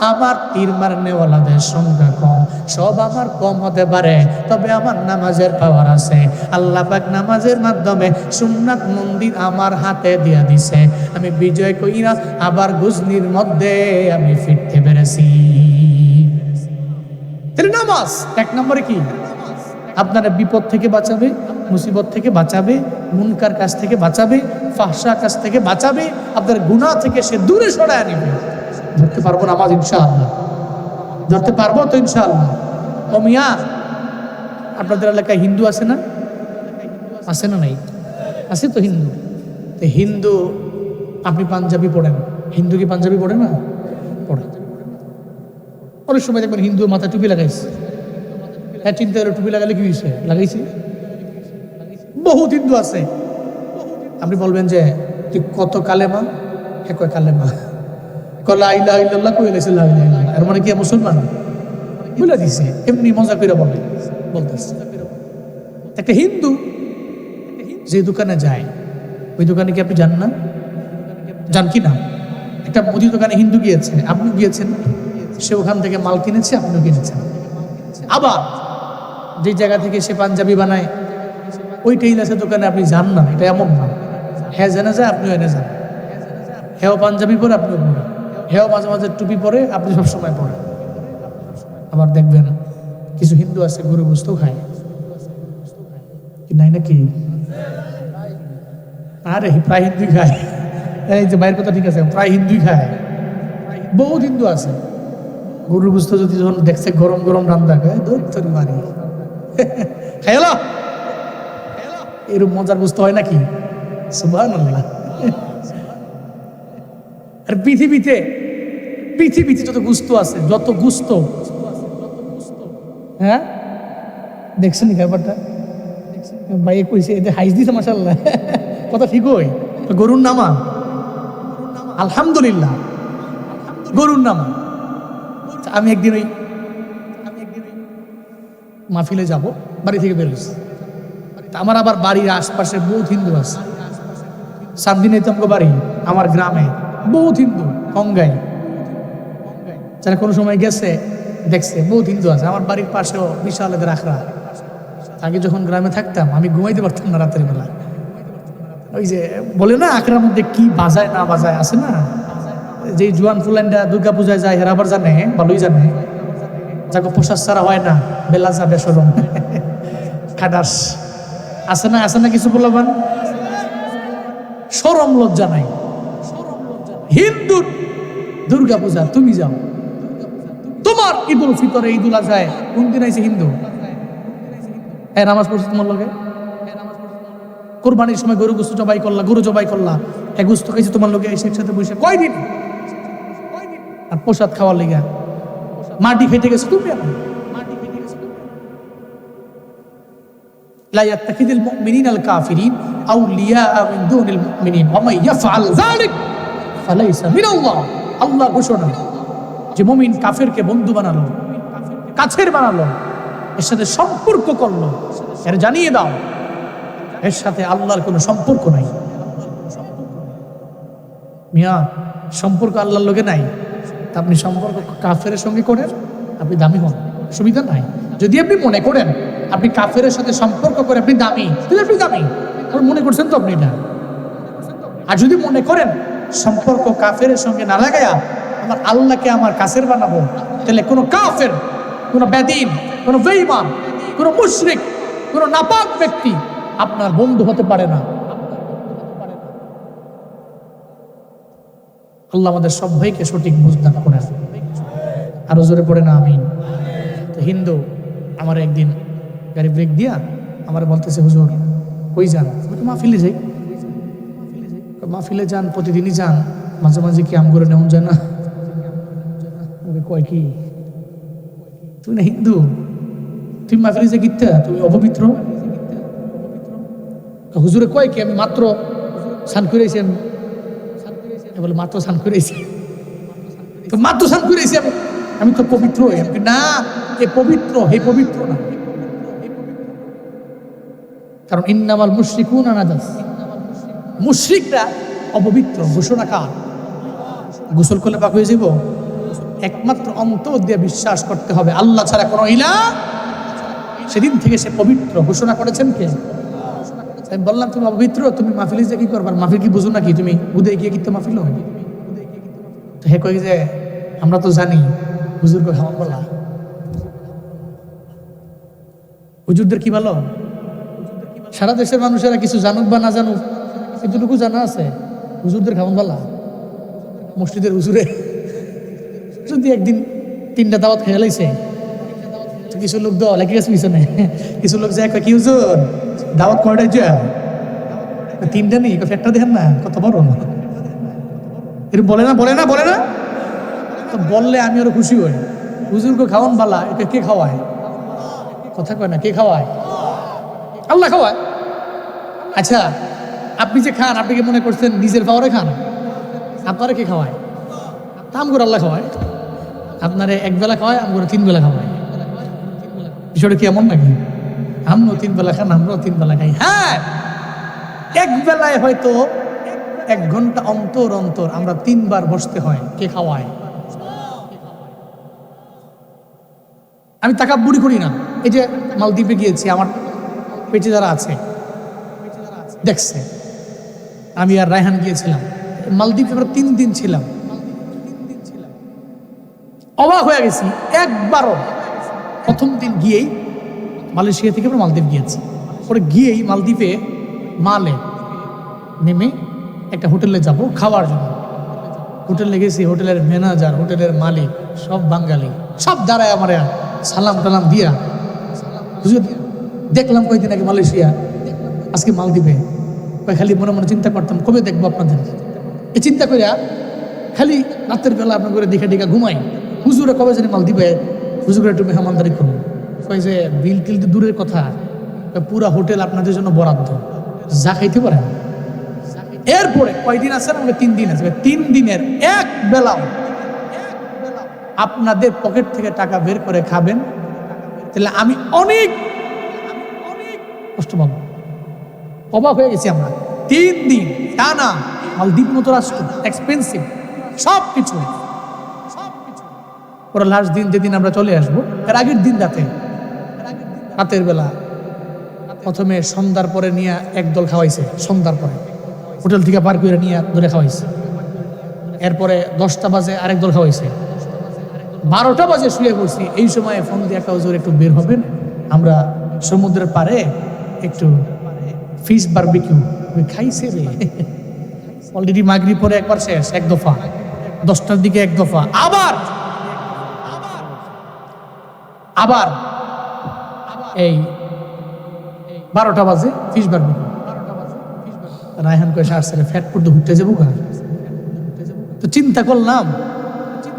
আমার তীর মারনেওয়ালাদের সংখ্যা কম। সব আমার কম হতে পারে, তবে আমার নামাজের পাওয়ার আছে। আল্লাহ পাক নামাজের মাধ্যমে সুন্নাত মন্দির আমার হাতে দিয়া দিছে। আমি বিজয় কইরা আবার গুজনির মধ্যে আমি ফিরতে পেরেছি। নামাজ 1 নম্বরে কি? আপনারা বিপদ থেকে বাঁচাবে, মুসিবত থেকে বাঁচাবে, মুনকার কাছ থেকে বাঁচাবে, ফাহশা কাছ থেকে বাঁচাবে, আপনার গুনাহ থেকে সে দূরে সরায় নেবে। ধরতে পারবো নামাজ ইনশাআল্লাহ? ধরতে পারবো তো ইনশাআল্লাহ? ও মিয়া, আপনাদের এলাকায় হিন্দু আছে না? আছে না নাই? আছে তো হিন্দু। তো হিন্দু আপনি পাঞ্জাবি পড়েন, হিন্দু কি পাঞ্জাবি পড়ে না? পড়ে। অনেক সময় দেখবেন হিন্দু মাথায় টুপি লাগাইছে, হ্যাঁ চিন্তা করে টুপি লাগালে কি হয়েছে, লাগাইছি। বহুত হিন্দু আছে, আপনি বলবেন যে তুই কত কালেমা, হে কয় কালেমা, লা ইলাহা ইল্লাল্লাহ কই লাইছে, লা ইলাহা ইল্লাল্লাহ, এর মানে কি মুসলমান বলে দিছে, এমনি মজা করে বলতেছে। একটা হিন্দু যে দোকানে যায়, ওই দোকানে কি আপনি যান না? যান কি না? একটা মুদির দোকানে হিন্দু গিয়েছে, আপনি গিয়েছেন, সে ওখান থেকে মাল কিনেছে, আপনিও কিনেছেন। আবার যে জায়গা থেকে সে পাঞ্জাবি বানায় ওই টেইলার্সের দোকানে আপনি যান না, এটা এমন না। হ্যাঁ জেনে যায়, আপনিও এনে যান। হ্যাঁ পাঞ্জাবি পরে, আপনিও পরে। হ্যাঁ মাঝে মাঝে টুপি পরে, আপনি সবসময় পরে। আবার দেখবেন কিছু হিন্দু আছে গরু গোশত খায়, নাই নাকি? আরে প্রায় হিন্দুই খায়, এই যে ভাইয়ের কথা ঠিক আছে, প্রায় হিন্দুই খায়। বহুত হিন্দু আছে গরুর গোশত যদি যখন দেখছে গরম গরম রান্না খায়, দৌড় মারি খাইলো। এরকম মজার গোশত হয় নাকি? সুবহানাল্লাহ। আর পৃথিবীতে যত গোশত আছে, যত গোশত, হ্যাঁ দেখছেন ব্যাপারটা? ভাইয়ে কইছে, এতে হাইস দিছে মাশাআল্লাহ, কথা ঠিক হয়। গরুর নামা, আলহামদুলিল্লাহ গরুর নামা। আমি একদিন ওই মাহফিলে যাব, বাড়ি থেকে বেরোছি। আমার আবার বাড়ির আশপাশে বহুত হিন্দু আছে। সামদিনে তোমাকে বাড়ি, আমার গ্রামে বহুত হিন্দু, কঙ্গাই, যারা কোনো সময় গেছে দেখছে বহুত হিন্দু আছে। আমার বাড়ির পাশেও বিশাল এদের আখড়া। আগে যখন গ্রামে থাকতাম আমি ঘুমাইতে পারতাম না রাতের বেলা। ওই যে বলে না আখড়ার মধ্যে কি বাজায় না বাজায়, আছে না, যে জুয়ান ফুলান্ডা দুর্গা পূজায় যায়, এরা আবার জানে, ভালোই জানে, যাকে পোশাক ছাড়া হয় না, বেলা যাবে সরম খাটাস, আছে না কিছু বলবেন, সরম লজ্জা নাই। হিন্দুর দুর্গা পূজা তুমি যাও, তোমার ঈদুল ফিতরে, ঈদুল আজহায় কোন দিন আইছে হিন্দু? হ্যাঁ নামাজ পড়ছে তোমার লগে, কোরবানির সময় গরু জবাই করলা, এক গোস্ত খাইছে তোমার লগে এসে একসাথে বসে কয়দিন? আর প্রসাদ খাওয়ার লেগে মাটি খেতে গেছে তুমি। লা ইয়াত্তাখিযুল মুমিনুনাল কাফিরিন আউলিয়া মিন দুনিল মুমিনিন ওয়া মান ইয়াফআল যালিক ফালাইসা মিনাল্লাহ। আল্লাহ ঘোষণা যে মুমিন কাফেরকে বন্ধু বানালো, কাছের বানালো, এর সাথে সম্পর্ক করলো, এর জানিয়ে দাও এর সাথে আল্লাহর কোনো সম্পর্ক নাই। মিয়া সম্পর্ক আল্লাহর লগে নাই, তা আপনি সম্পর্ক কাফের সঙ্গে করেন, আপনি দামি হন, সুবিধা নাই। যদি আপনি মনে করেন আপনি কাফের সাথে সম্পর্ক করে আপনি দামি, তাহলে আপনি দামি, আপনি মনে করছেন তো আপনি না। আর যদি মনে করেন সম্পর্ক কাফের সঙ্গে না লাগায়া আমার আল্লাহকে আমার কাছের বানাবো, তাহলে কোনো কাফের, কোনো বেদীন, কোনো বেঈমান, কোনো মুশরিক, কোনো নাপাক ব্যক্তি আপনার বন্ধু হতে পারে না। আল্লাহ আমাদের সবাইকে সঠিক বুঝদান করেন, আরো জোরে পড়ে না আমিন। তো হিন্দু আমার একদিন গাড়ি ব্রেক দিয়া আমার বলতেছে, হুজুর কই যান? মাহফিলে যাই। মাহফিলে যান, প্রতিদিনই যান, মাঝে মাঝে কি আম করে নেওয়া যায় না? কয় কি তুই না হিন্দু, তুই মাহফিলে যে গীতা তুমি অপবিত্র? হুজুরে কয় কি আমি মাত্র স্নান করেছি, বলে মাত্র স্নান করেছি, তো মাত্র স্নান করেছি আমি তো পবিত্র। না, এ পবিত্র, হে পবিত্র না, কারণ ইন্নামাল মুশরিকুনা নাজাস, মুশরিকরা অপবিত্র। ঘোষণা কার? গোসল করলে পাক হয়ে যাব? একমাত্র অন্তর দিয়ে বিশ্বাস করতে হবে আল্লাহ ছাড়া কোনো ইলাহ, সেদিন থেকে সে পবিত্র। ঘোষণা করেছেন কে? আমি বললাম তুমি অপবিত্র, তুমি মাহফিলে যে কি করবার? মাহফিল কি বুঝো নাকি? তুমি উদয় গিয়ে কিন্তু মাহফিল হয়। তো হে কই যে আমরা তো জানি হুজুর কে খাওয়ান বলা, হুজুরদের কি ভালো? সারা দেশের মানুষেরা কিছু জানুক বা না জানুক, এতটুকু জানা আছে হুজুরদের খাওয়ান বলা। মসজিদের হুজুরে যদি একদিন 3টা দাওয়াত খেয়ে লাইছে, কিছু লোক লেগে গেছে পিছনে, কিছু লোক যায় কি হুজুর দাওয়াত কয়টায় যায়? তিনটা নেই, ফ্যাটটা দেখেন না কত বড়, এর বলে না বলে না বলে না, তো বললে আমি আরো খুশি হই। হুজুরকে খাওয়ান বালা, এটা কে খাওয়ায়? কথা কয় না, কে খাওয়ায়? আল্লাহ খাওয়ায়। আচ্ছা, আপনি যে খান, আপনি কি মনে করছেন নিজের পাওয়ারে খান? আপনারা কে খাওয়ায়? আম করে আল্লাহ খাওয়ায়। আপনারে এক বেলা খাওয়ায়, আম করে 3 বেলা খাওয়ায়। বিষয়টা কি এমন নাকি? আমরাও 3 বেলা খান, আমরাও 3 বেলা খাই। হ্যাঁ, এক বেলায় হয়তো 1 ঘন্টা অন্তর অন্তর আমরা 3 বার বসতে হয়। কে খাওয়ায়? আমি তাকাব্বুরি করি না। এই যে মালদ্বীপে গিয়েছি, আমার পেটে যারা আছে দেখছে, আমি আর রায়হান গিয়েছিলাম মালদ্বীপে, আমরা 3 দিন ছিলাম। অবাক হয়ে গেছি, একবারও প্রথম দিন গিয়েই মালয়েশিয়া থেকে আমরা মালদ্বীপ গিয়েছি। পরে গিয়েই মালদ্বীপে মালে নেমে একটা হোটেলে যাব খাওয়ার জন্য। হোটেলে গেছি, হোটেলের ম্যানেজার, হোটেলের মালিক সব বাঙালি, সব দাঁড়ায় আমার সালাম টালাম দিয়া। দেখলাম কয়েকদিন আগে মালয়েশিয়া, আজকে মালদ্বীপে। খালি মনে মনে চিন্তা করতাম কবে দেখবো আপনাদের। এই চিন্তা করিয়া খালি রাতের বেলা আপনার করে দেখে দেখে ঘুমাই। হুজুরে কবে জানি মালদ্বীপে, হুজুরে একটু মেহমানদারি করুন। কয় যে বিল টিল তো দূরের কথা, পুরা হোটেল আপনাদের জন্য বরাদ্দ, যা খাইতে পারেন। এরপরে কয়দিন আছে? আমাকে 3 দিন আছে। 3 দিনের এক বেলাও আপনাদের পকেট থেকে টাকা বের করে খাবেন, তাহলে আমি অনেক কষ্ট পাবো। অবাক হয়ে গেছি আমরা। 3 দিন টানা মালদ্বীপ মতো রাষ্ট্র, এক্সপেন্সিভ সব কিছু। ওরা লাস্ট দিন যেদিন আমরা চলে আসবো, এর আগের দিন রাতের বেলা প্রথমে সন্ধ্যার পরে নিয়ে একদল খাওয়াইছে। সন্ধ্যার পরে হোটেল থেকে পার করে নিয়ে ধরে খাওয়াইছে। এরপরে 10টা বাজে আরেক দল খাওয়াইছে। 12টা বাজে শুয়ে পড়ছি। এই সময় ফোন দিয়ে হুজুর একটু বের হবেন, আমরা সমুদ্রের পারে একটু ফিশ বারবিকিউ। খাইছে রে, অলরেডি মাগরিব পরে একবার শেষ, 1 দফা, 10টার দিকে 1 দফা, আবার এই 12টা বাজে ফিশ বারবিকিউ। রায়হান কয় সার ছেলে ফ্যাট পড়তে ঘুরতে যাবো গা। তো চিন্তা করলাম,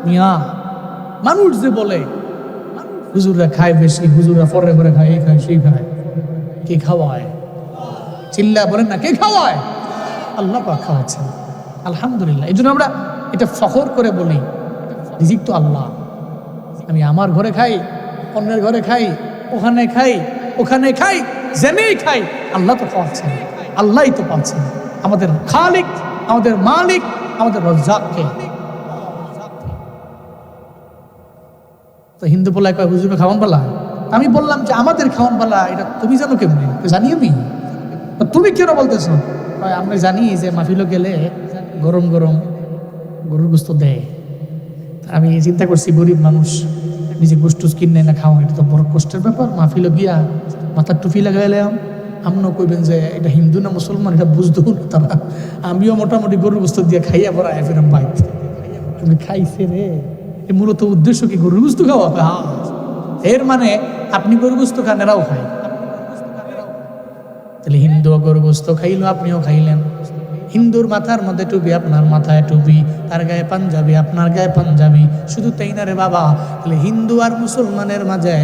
মিয়া মানুষ যে বলে হুজুররা খায় বেশি, হুজুররা পরে করে খায়, এই খায় সেই খায়, কে খাওয়ায়? চিল্লা বলেন না, কে খাওয়ায়? আল্লাহ পাক খাওয়াচ্ছেন, আলহামদুলিল্লাহ। এই জন্য আমরা এটা ফখর করে বলি, রিজিক তো আল্লাহ। আমি আমার ঘরে খাই, অন্যের ঘরে খাই, ওখানে খাই, ওখানে খাই, জেনেই খাই, আল্লাহ তো খাওয়াচ্ছেন, আল্লাহই তো পাচ্ছেন। আমাদের খালিক, আমাদের মালিক, আমাদের রজ্জাককে। তো হিন্দু বলায় কয় হুজুরে খাওয়ান পালা। আমি বললাম যে আমাদের খাওয়ান পালা এটা তুমি জানো কেমনি? জানি আমি। তুমি কেন বলতেছো? আমরা জানি যে মাহফিলে গেলে গরম গরম গরুর গোস্ত দেয়। আমি চিন্তা করছি গরিব মানুষ, নিজে গোস্ত কিনে না খাওয়া, এটা তো বড় কষ্টের ব্যাপার। মাহফিলে গিয়া মাথার টুপি লাগাইলাম, আপনিও কইবেন যে এটা হিন্দু না মুসলমান, এটা বুঝতেও না তারা। আমিও মোটামুটি গরুর গোস্ত দিয়ে খাইয়া পড়া ফেরাম বাইক। তুমি খাইছে রে, মূলত উদ্দেশ্য কি গরুর গোস্ত খাওয়া? এর মানে আপনি গরুর গোস্ত খান, এরাও খায়। তাহলে হিন্দু গরুর গোস্ত খাইলো, আপনিও খাইলেন। হিন্দুর মাথার মধ্যে টুপি, আপনার মাথায় টুপি, তার গায়ে পাঞ্জাবি, আপনার গায়ে পাঞ্জাবি। শুধু তাই না রে বাবা, তাহলে হিন্দু আর মুসলমানের মাঝে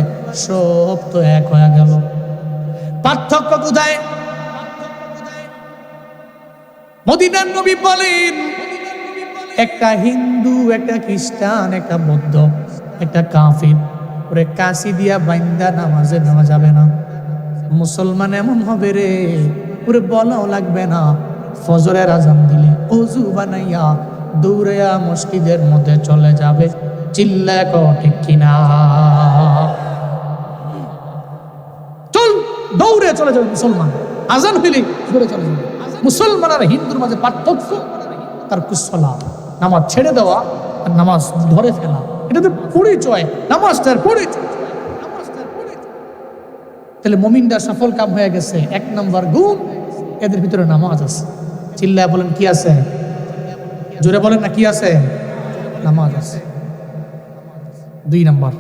সব তো এক হয়ে গেল। পার্থক্য কোথায়? মদিনার নবী বলেন, একটা হিন্দু, একটা খ্রিস্টান, একটা বৌদ্ধ, একটা কাফির, ওরে কাশি দিয়া বাইন্দা নামাজে নেওয়া যাবে না। মুসলমান এমন হবে রে, ওরে বলাও লাগবে না, ফজরের আজান দিলে ওযু বানাইয়া দৌড়াইয়া মসজিদের মধ্যে চলে যাবে। চিল্লা কও ঠিক কিনা? চল দৌড়ে চলে যাবে মুসলমান, আজান হইলে দৌড়ে চলে যাবে। মুসলমান আর হিন্দুর মাঝে পার্থক্য তার কুসলা, নামাজ ছেড়ে দেওয়া আর নামাজ ধরে ফেলা, এটা তো পরিচয়, নামাজটার পরিচয়। তাহলে মুমিনরা সফল কাম হয়ে গেছে। 1 নম্বর গুণ, এদের ভিতরে নামাজ আছে। চিল্লায় বলেন কি আছে? জোরে বলেন না কি আছে? নামাজ আছে। 2 নম্বর,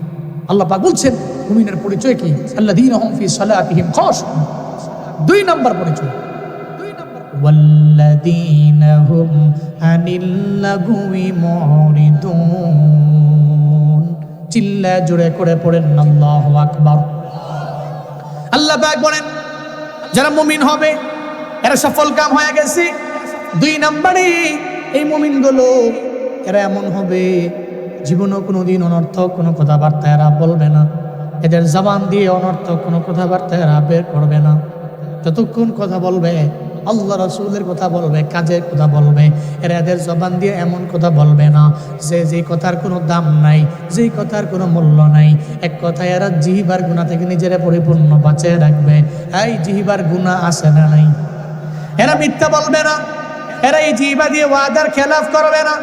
আল্লাহ পাক বলছেন মুমিনের পরিচয় কি? আল্লাযীনা হুম ফি সালাতিহিম খাশিউন। 2 নম্বর পরিচয়, ওয়াল্লাযীনা হুম আনিল লাগওয়ি মুরিদুন। চিল্লা জোরে করে পড়েন আল্লাহু আকবার। আল্লাহ পাক বলেন যারা মুমিন হবে এরা সফল কাম হয়ে গেছে। 2 নম্বরে এই মুমিনগুলো এরা এমন হবে জীবনও কোনোদিন অনর্থক কোনো কথাবার্তা এরা বলবে না। এদের জবান দিয়ে অনর্থক কোনো কথাবার্তা এরা বের করবে না। যতক্ষণ কথা বলবে আল্লাহ রাসূলের কথা বলবে, কাজের কথা বলবে, এরা এদের জবান দিয়ে এমন কথা বলবে না যে কথার কোনো দাম নাই, যেই কথার কোনো মূল্য নাই। এক কথায় এরা জিহ্বার গুনাহ থেকে নিজেরা পরিপূর্ণ বাঁচিয়ে রাখবে। এই জিহ্বার গুনাহ আছে না নাই? এরা মিথ্যা বলবে না, এরা এই জিহ্বা দিয়ে ওয়াদার খেলাফ করবে না,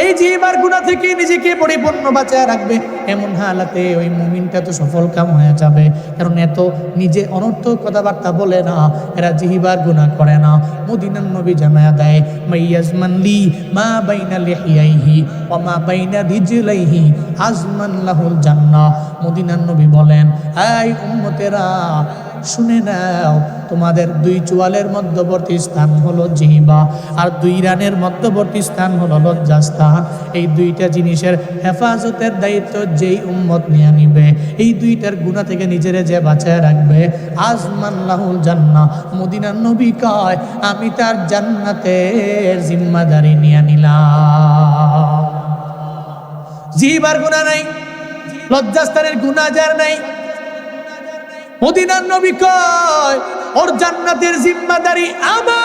এই জিহ্বার গুনাহ থেকে নিজেকে পরিপূর্ণ বাঁচিয়ে রাখবে। এমন হালাতে ওই মুমিনটা তো সফল কাম হয়ে যাবে, কারণ এত নিজে অনর্থক কথাবার্তা বলে না, এরা জিহ্বার গুনাহ করে না। মদিনার নবী জানায়া দেয় মাইয়াজমান লি মা বাইনা লিহিয়াইহি ওয়া মা বাইনা রিজলাইহি আজমান লাহুল জান্নাহ। মদিনার নবী বলেন, এই উম্মতেরা শুনে নাও, তোমাদের 2 চোয়ালের মধ্যবর্তী স্থান হলো জিহ্বা, আর 2 রানের মধ্যবর্তী স্থান হলো লজ্জাস্থান। এই 2টা জিনিসের হেফাজতের দায়িত্ব যেই উম্মত নিয়ে নিবে, এই 2টার গুনাহ থেকে নিজেরে যে বাঁচায় রাখবে, আজমান লাহুল জান্নাহ। মদিনার নবী কয় আমি তার জান্নাতের জিম্মাদারি নিয়ে নিলাম। জিহ্বার গুনাহ নাই, লজ্জাস্থানের গুনাহ যার নাই, মদিনার নবী কয় ওর জান্নাতের জিম্মাদারি আমার।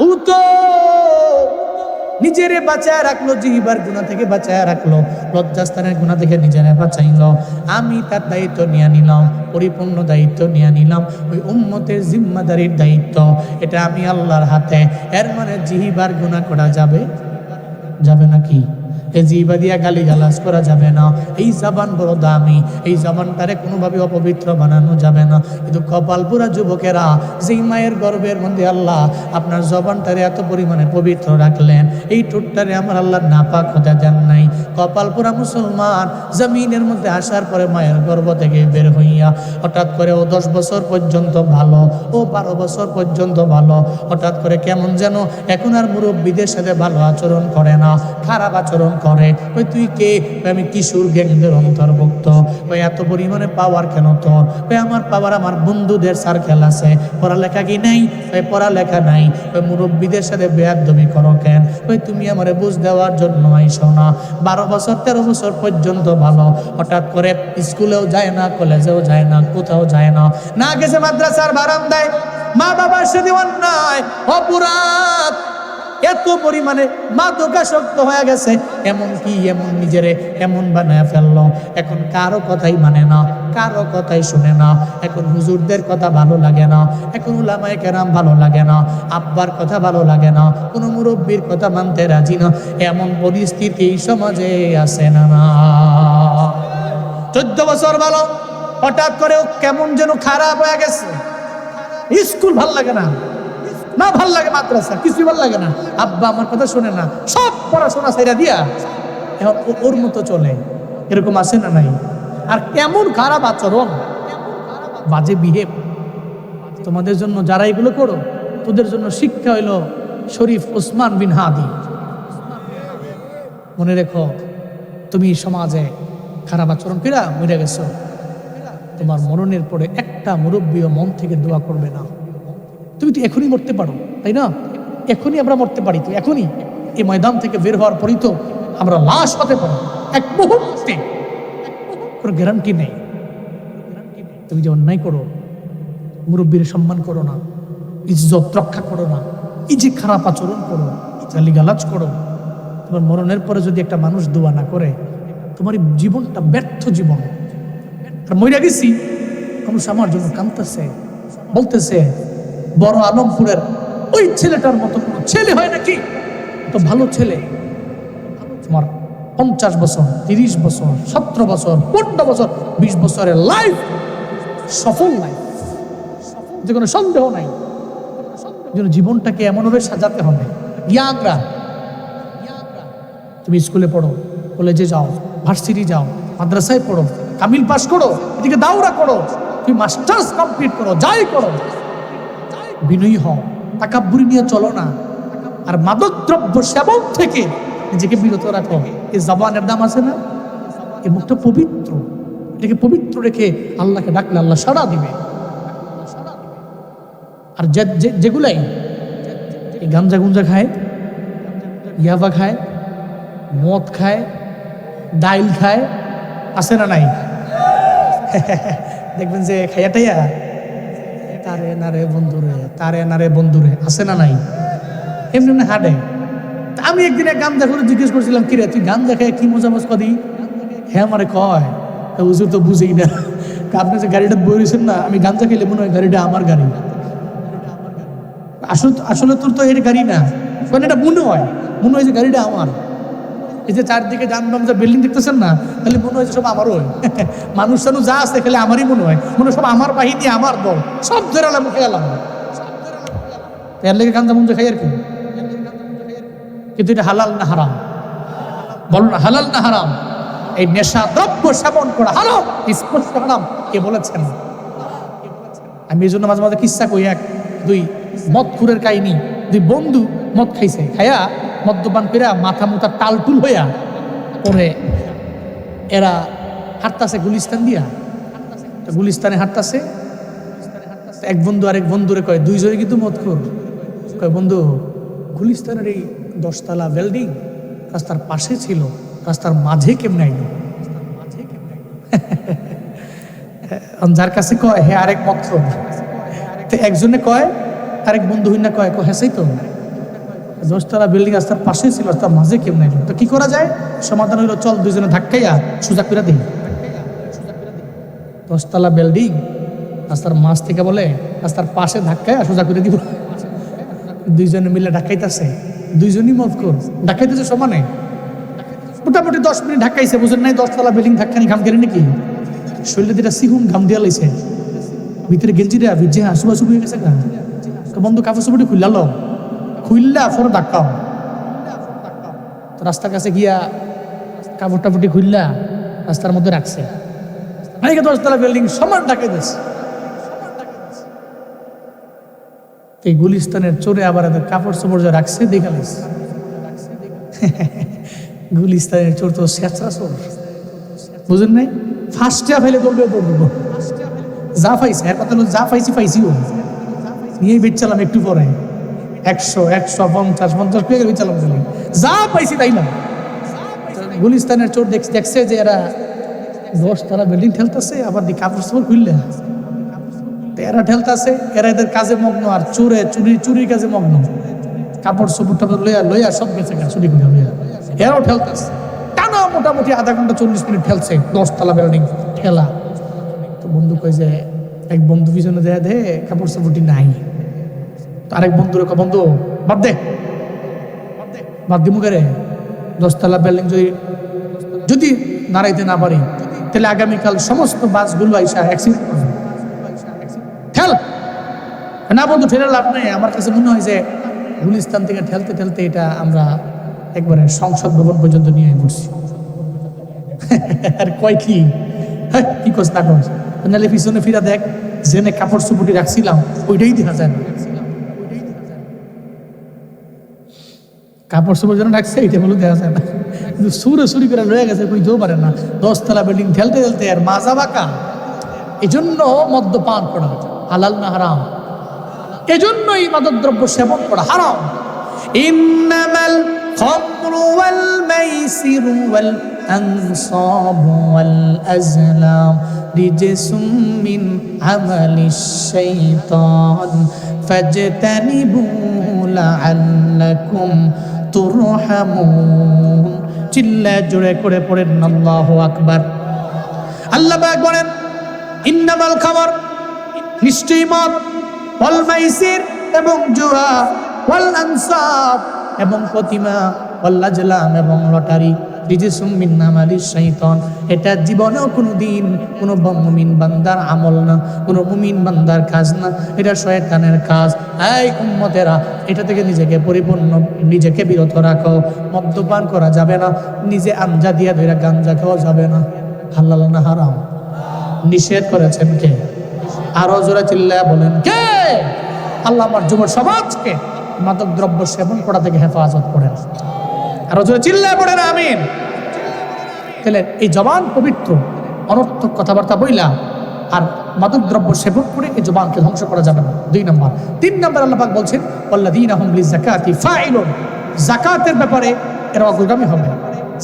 ও তো নিজেরে বাঁচায় রাখলো, জিহ্বার গুনাহ থেকে বাঁচায় রাখলো, লজ্জাস্থানের গুনাহ থেকে নিজেরে বাঁচাইলো। আমি তার দায়িত্ব নিয়ে নিলাম, পরিপূর্ণ দায়িত্ব নিয়ে নিলাম। ওই উম্মতের জিম্মাদারির দায়িত্ব এটা আমি আল্লাহর হাতে। এর মানে জিহ্বার গুনাহ করা যাবে নাকি? এই জিহ্বা দিয়া গালিগালাজ করা যাবে না। এই জবান বড় দামি, এই জবানটারে কোনোভাবে অপবিত্র বানানো যাবে না। কিন্তু কপালপুরা যুবকেরা, যেই মায়ের গর্ভের মধ্যে আল্লাহ আপনার জবানটারে এত পরিমাণে পবিত্র রাখলেন, এই ঠোঁটটারে আমার আল্লাহ নাপাক হতে দেন নাই। কপালপুরা মুসলমান জমিনের মধ্যে আসার পরে মায়ের গর্ভ থেকে বের হইয়া হঠাৎ করে ও 10 বছর পর্যন্ত ভালো, ও 12 বছর পর্যন্ত ভালো, হঠাৎ করে কেমন যেন এখন আর মুরব্বীদের সাথে ভালো আচরণ করে না, খারাপ আচরণ করে। ওই তুই কে? আমি কিশোর গ্যাংদের অন্তর্ভুক্ত। ওই এত পরিমাণে পাওয়ার কেন তোর? ওই আমার পাওয়ার আমার বন্ধুদের সার্কেল আছে, পড়ালেখা কি নাই? ওই পড়ালেখা নাই। ওই মুরব্বীদের সাথে বেয়াদবি করো কেন? ওই তুমি আমারে বুঝ দেওয়ার জন্য আইসো না। 12 বছর 13 বছর পর্যন্ত ভালো, হঠাৎ করে স্কুলেও যায় না, কলেজেও যায় না, কোথাও যায় না, না গেছে মাদ্রাসার বারান্দায়, মা বাবার সাথে অন্যায় অপরাধ, এত পরিমাণে মাদকাসক্ত হয়ে গেছে, এমন নিজেরে এমন বানায় ফেললো। এখন কারো কথাই মানে না, কারো কথাই শুনে না। এখন হুজুরদের কথা ভালো লাগে না, এখন উলামায়ে কেরাম ভালো লাগে না, আব্বার কথা ভালো লাগে না, কোনো মুরব্বীর কথা মানতে রাজি না। এমন পরিস্থিতি সমাজে আছে না? 14 বছর ভালো, হঠাৎ করে কেমন যেন খারাপ হয়ে গেছে। স্কুল ভাল লাগে না, না ভাল লাগে মাদ্রাসা, কিছুই ভাল লাগে না, আব্বা আমার কথা শুনে না, সব পড়াশোনা ছেড়ে দিয়া এখন ওর মতো চলে। এরকম আছে না নাই? আর কেমন খারাপ আচরণ, বাজে বিহেভ। তোমাদের জন্য যারা এগুলো করো, তোদের জন্য শিক্ষা হইল শরীফ ওসমান বিন হাদি। মনে রেখো, তুমি সমাজে খারাপ আচরণ করে মরে গেছো, তোমার মরণের পরে একটা মুরব্বীও মন থেকে দোয়া করবে না। তুমি তো এখনই মরতে পারো, তাই না? এখনই আমরা মরতে পারি, তো এখনই এই ময়দান থেকে বের হওয়ার পরই তো আমরা লাশ হতে পারি, এক মুহূর্তে। কোনো গ্যারান্টি নেই। তুমি যে অন্যায় করো, মুরব্বীর সম্মান করো না, ইজ্জত রক্ষা করো না, এই যে খারাপ আচরণ করো, গালিগালাজ করো, তোমার মরণের পরে যদি একটা মানুষ দোয়া না করে, তোমার এই জীবনটা ব্যর্থ জীবন। আর মইরা গেছি, মানুষ আমার জন্য কাঁদতেছে, বলতেছে বড় আলমপুরের ওই ছেলেটার মতো কোনো ছেলে হয় নাকি? তো ভালো ছেলে, তোমার 50 বছর, 30 বছর, 17 বছর, 15 বছর, 20 বছরের লাইফ, সফল লাইফ, যে কোনো সন্দেহ নাই। জীবনটাকে এমনভাবে সাজাতে হবে। ইয়াংরা, তুমি স্কুলে পড়ো, কলেজে যাও, ভার্সিটি যাও, মাদ্রাসায় পড়ো, কামিল পাস করো, এদিকে দাওরা করো, তুমি মাস্টার্স কমপ্লিট করো, যাই করো, বিনয়ী হও, তাকাব্বুরি নিয়ে চলো না। আর মাদকদ্রব্য সেবন থেকে নিজেকে বিরত রাখো। এই জবানের দাম আছে না? এই মুখটা পবিত্র, এটাকে পবিত্র রেখে আল্লাহকে ডাকলে আল্লাহ সাড়া দিবে। আর যেগুলাই এই গাঞ্জা গুঞ্জা খায়, ইয়াবা খায়, মদ খায়, ডাইল খায়, আছে না নাই? দেখবেন যে খাইয়াটাইয়া তারে না রে বন্ধুরে, তারে না রে বন্ধুরে, আছে না নাই? এমনি এমনি হাঁটে। আমি একদিন এক গাঞ্জা করে জিজ্ঞেস করছিলাম, কিরে তুই গাঞ্জা খায় কি মজা মজ কদি? হ্যাঁ আমারে কয়, হুজুর তো বুঝেই না, আপনি যে গাড়িটা বইছেন না, আমি গাঞ্জা খেলে মনে হয় গাড়িটা আমার গাড়ি। আসলে তোর তো এর গাড়ি না, কারণ এটা মনে হয় যে গাড়িটা আমার। এই যে চারদিকে যানবাহন যে বিল্ডিং দেখতেছেন না, তাহলে মনে হয় যে সব আমারও হয়। মানুষ টানুষ যা আছে খালি আমারই মনে হয় সব আমার বাহিনী, আমার দল, সব ধরে আলাম মুখে এলাম। এর লেগে গাঞ্জা মুঞ্জা খাই আর কি। কিন্তু এটা হালাল না হারাম? বলো না, হালাল না হারাম? এই নেশা দ্রব্য সেবন করা হারাম, স্পষ্ট হারাম। কে বলেছেন? আমি এই জন্য মাঝে মাঝে কিচ্ছা কই, এক দুই মদখুরের কাহিনী। দুই বন্ধু মদ খাইছে, খাইয়া মদ্যপান করে মাথা মুথা টালটুল হইয়া পরে এরা হাঁটতাছে গুলিস্তান দিয়া। গুলিস্তানে হাঁটতাছে, এক বন্ধু আরেক বন্ধুরে কয়, দুইজনে কিন্তু মদখুর, কয় বন্ধু গুলিস্তানের এই 10 তলা বিল্ডিং রাস্তার পাশে ছিল, রাস্তার মাঝে কেমনে আইল? যার কাছে কয় হে আরেক মদখুর, তো একজনে কয়, আরেক বন্ধু হইনা কয় হেসাই তো 10 তলা বিল্ডিং রাস্তার পাশে ছিল, রাস্তার মাঝে কেমনে আইল? তো কি করা যায়? সমাধান হইলো, চল দুইজনে ধাক্কাইয়া সোজা করে দিই। 10 তলা বিল্ডিং রাস্তার মাঝ থেকে বলে রাস্তার পাশে ধাক্কাইয়া সোজা করে দিব। দুইজনে মিলে ঢাকাইতেছে, দুইজনই মদখুর, ঢাকাইতেছে সমানে। মোটামুটি 10 মিনিট ঢাকাইছে, বুঝেন নাই? 10 তলা বিল্ডিং ধাক্কানি ঘাম কেড়ে নাকি শরীরে যেটা সিহুন ঘাম দিয়া লাইছে, ভিতরে গেঞ্জিটা ভিজে হাসুবা শুরু হয়ে গেছে। বন্ধু কাপড় চোপড়ি খুললালো, খুললা ফোর ধাক্কাও। রাস্তার কাছে গিয়া কাপড় টাপড়ি খুললা রাস্তার মধ্যে রাখছে। 10 তলা বিল্ডিং সমান ঢাকাই দিচ্ছে। এই গুলিস্তানের চোরে আবার এদের কাপড় চোপড় যা রাখছে দেখা লাইছে। গুলিস্তানের চোর তো স্বেচ্ছা চোর, বুঝেন নাই? ফার্স্টে ফেলে দৌড়বে দৌড়বো, যা পাইছে এর কথা হলো যা পাইছি পাইছিও নিয়েই বেচলাম। একটু পরে 100, 150 পেয়ে বেচলাম, যা পাইছি তাই না। গুলিস্তানের চোর দেখছে যে এরা 10 তলা বিল্ডিং ঠেলতেছে, আবার দি কাপড় চোপড় খুললে এরা ঠেলতেছে, এরা এদের কাজে মগ্ন, আর চোরে চুরির কাজে মগ্ন। কাপড় চোপড় টাপড় লইয়া সব বেঁচে গেছে, চুরি করে লইয়া এরাও ঠেলতেছে। টানা মোটামুটি আধা ঘন্টা 40 মিনিট ঠেলছে 10 তলা বিল্ডিং ঠেলা। তো বন্ধু কই যে, এক বন্ধু পিছনে দেয়া দে কাপড় চোপড়টি নাই। তো আরেক বন্ধুরে কয়, বন্ধু বাদ দে, বাদ দিমু কে রে? 10 তলা বিল্ডিং যদি নাড়াইতে না পারি, তাহলে আগামীকাল সমস্ত বাসগুলো আইসা অ্যাক্সিডেন্ট করবে। ঠেল না বন্ধু, ঠেলে লাভ নেই। আমার কাছে মনে হয় যে গুলিস্তান থেকে ঠেলতে ঠেলতে এটা আমরা একবারে সংসদ ভবন পর্যন্ত নিয়ে ঘুরছি। আর কয় কি কি কস না কস, নাহলে পিছনে ফিরা দেখ, জেনে কাপড় চুপুটি রাখছিলাম ওইটাই দেখা যায় না। কাপড় চোপড় যেন রাখছে এইটা বলে দেখা যায় না, কিন্তু চুরি করে রয়ে গেছে, কই যেও পারে না। 10 তলা বিল্ডিং ঠেলতে ঠেলতে আর মাজা বাঁকা। এই জন্য মদ্যপান করা হালাল না হারাম? এজন্যই মাদকদ্রব্য সেবন করা হারাম। ইন্নামাল খামরু ওয়াল মাইসিরু ওয়াল আনসাবু ওয়াল আজলাম রিজসুম মিন আমালিশ শাইতান ফাজতানিবুহু লাআল্লাকুম তুরহামুন। চিল্লা জোরে করে পড়েন আল্লাহু আকবার। আল্লাহ পাক বলেন, ইন্নামাল খামর, নিশ্চয়ই মদ, ওয়াল মাইসির এবং জুয়া, ওয়াল আনসাব এবং প্রতিমা, ওয়াল আজলাম এবং লটারি, রিজসুম মিন আমালিশ শাইতান, এটা জীবনেও কোনোদিন কোনো মুমিন বান্দার আমল না, কোনো মুমিন বান্দার কাজ না, এটা শয়তানের কাজ। এই উম্মতেরা, এটা থেকে নিজেকে পরিপূর্ণ, নিজেকে বিরত রাখো। মদ্যপান করা যাবে না, নিজে আঞ্জা দিয়া ধরে গাঞ্জা খাওয়া যাবে না। হালাল না হারাম? নিষেধ করেছেন কে? আরো জোরে চিল্লায়া বলেন কে? আল্লাহ আমার যুব সমাজকে মাদক দ্রব্য সেবন করা থেকে হেফাজত করেন। আরো জোরে চিল্লায়া বলেন আমিন। তাহলে এই জবান পবিত্র, অনর্থক কথাবার্তা বইলা আর মাদক দ্রব্য সেবন করে এই জবানকে ধ্বংস করা যাবে না। 2 নম্বর। 3 নম্বর আল্লাহ পাক বলছেন ওয়াল্লাযীনা হুম লিযাকাতি ফাইলুন, যাকাতের ব্যাপারে এরা অগ্রগামী হবে।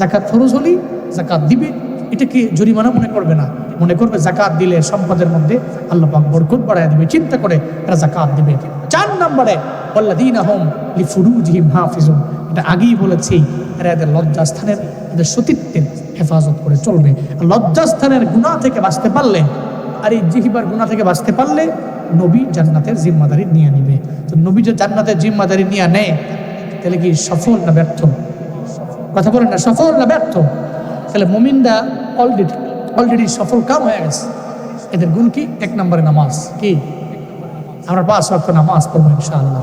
যাকাত ফরজ হলেই যাকাত দিবে, এটাকে জরিমানা মনে করবে না, মনে করবে যাকাত দিলে সম্পদের মধ্যে আল্লাহ পাক বরকত বাড়ায় দিবে, চিন্তা করে এরা যাকাত দিবে। 4 নম্বরে ওয়াল্লাযীনা হুম লিফুরুজিহিম হাফিজুন, এটা আগেই বলেছি, এরা এদের লজ্জাস্থানের, এদের সতীত্বের হেফাজত করে চলবে। লজ্জাস্থানের গুনাহ থেকে বাঁচতে পারলে আর এই জিহ্বার গুনাহ থেকে বাঁচতে পারলে নবী জান্নাতের জিম্মাদারি নিয়ে নিবে। তো নবী যে জান্নাতের জিম্মাদারি নিয়ে নেয়, তাহলে কি সফল না ব্যর্থ? কথা বলেন না, সফল না ব্যর্থ? তাহলে মুমিনরা অলরেডি সফল কাম হয়ে গেছে। এদের গুণ কি? 1 নম্বরে নামাজ। কি? আমরা 5 ওয়াক্ত নামাজ পড়বো ইনশাআল্লাহ।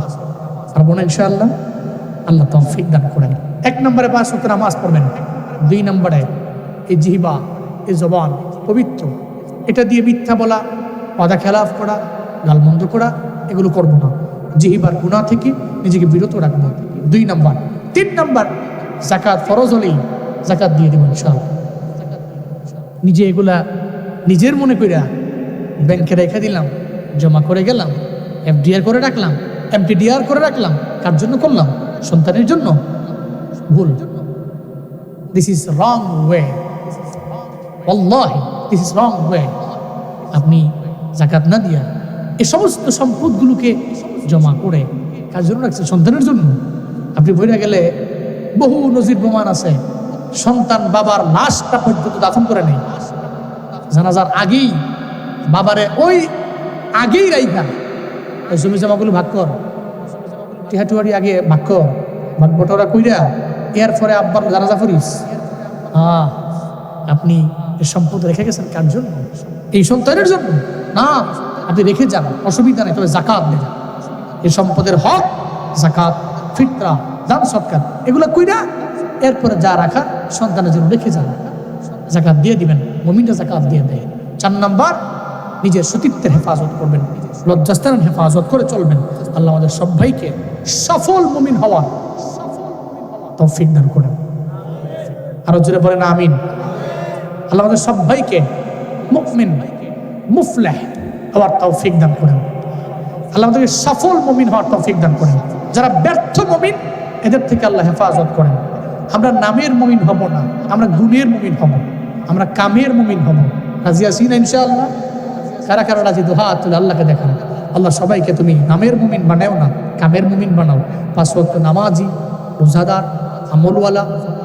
পারবো না ইনশাআল্লাহ? আল্লাহ তৌফিক দান করেন। 1 নম্বরে 5 ওয়াক্ত নামাজ পড়বেন। 2 নম্বরে এই জিহ্বা, এই জবান পবিত্র, এটা দিয়ে মিথ্যা বলা, ওয়াদা খেলাফ করা, গালমন্দ করা, এগুলো করবো না। জিহ্বার গুনাহ থেকে নিজেকে বিরত রাখবো। 2 নম্বর। 3 নম্বর, যাকাত ফরজ হলেই যাকাত দিয়ে দেবো ইনশাআল্লাহ। নিজে এগুলা নিজের মনে কইরা ব্যাংকে রেখে দিলাম, জমা করে গেলাম, এফডিআর করে রাখলাম, এমটিডিআর করে রাখলাম, কার জন্য করলাম? সন্তানের জন্য। ভুল। দিস ইজ রং ওয়ে, ওয়াল্লাহি দিস ইজ রং ওয়ে। আপনি যাকাত না দিয়া এই সমস্ত সম্পদগুলোকে জমা করে কার জন্য রাখছেন? সন্তানের জন্য। আপনি বইরা গেলে বহু নজির প্রমাণ আছে, সন্তান বাবার লাশটা পর্যন্ত দাফন করে নেই, জানাজার আগেই বাবারে ওই আগেই রাইখা ওই জমি জমাগুলো ভাগ কর, টিহাটুয়ারি আগে ভাগ কর, ভাগ বটরা কইরা এর পরে আব্বার জানাজা করিস। আপনি এই সম্পদ রেখে গেছেন কার জন্য? এই সন্তানের জন্য না। আপনি রেখে যান, অসুবিধা নেই, তবে যাকাত দেন। এই সম্পদের হক যাকাত, ফিতরা, দান সদকা এগুলো কইরা এরপরে যা রাখা সন্তানের জন্য রেখে যান, যাকাত দিয়ে দিবেন। মুমিনরা যাকাত দিয়ে দেয়। 4 নম্বর, নিজের সতীত্বের হেফাজত করবেন, লজ্জাস্থানের হেফাজত করে চলবেন। আল্লাহ আমাদের সবাইকে সফল মুমিন হওয়ার তৌফিক দান করেন। আরো জোরে বলেন আমিন। আল্লাহ আমাদের সবাইকে মুমিন মুফলিহ হওয়ার তৌফিক দান করেন। আল্লাহ আমাদেরকে সফল মুমিন হওয়ার তৌফিক দান করেন। যারা ব্যর্থ মুমিন, এদের থেকে আল্লাহ হেফাজত করেন। আমরা নামের মুমিন হব না, আমরা গুণের মুমিন হব, আমরা কামের মুমিন হব। রাজি আছি না ইনশাআল্লাহ? কারা কারা রাজি? দুহা তুলে আল্লাহকে দেখান। আল্লাহ সবাইকে তুমি নামের মুমিন বানাও না, কামের মুমিন বানাও। 5 ওয়াক্ত নামাজি, রোজাদার, আমলওয়ালা,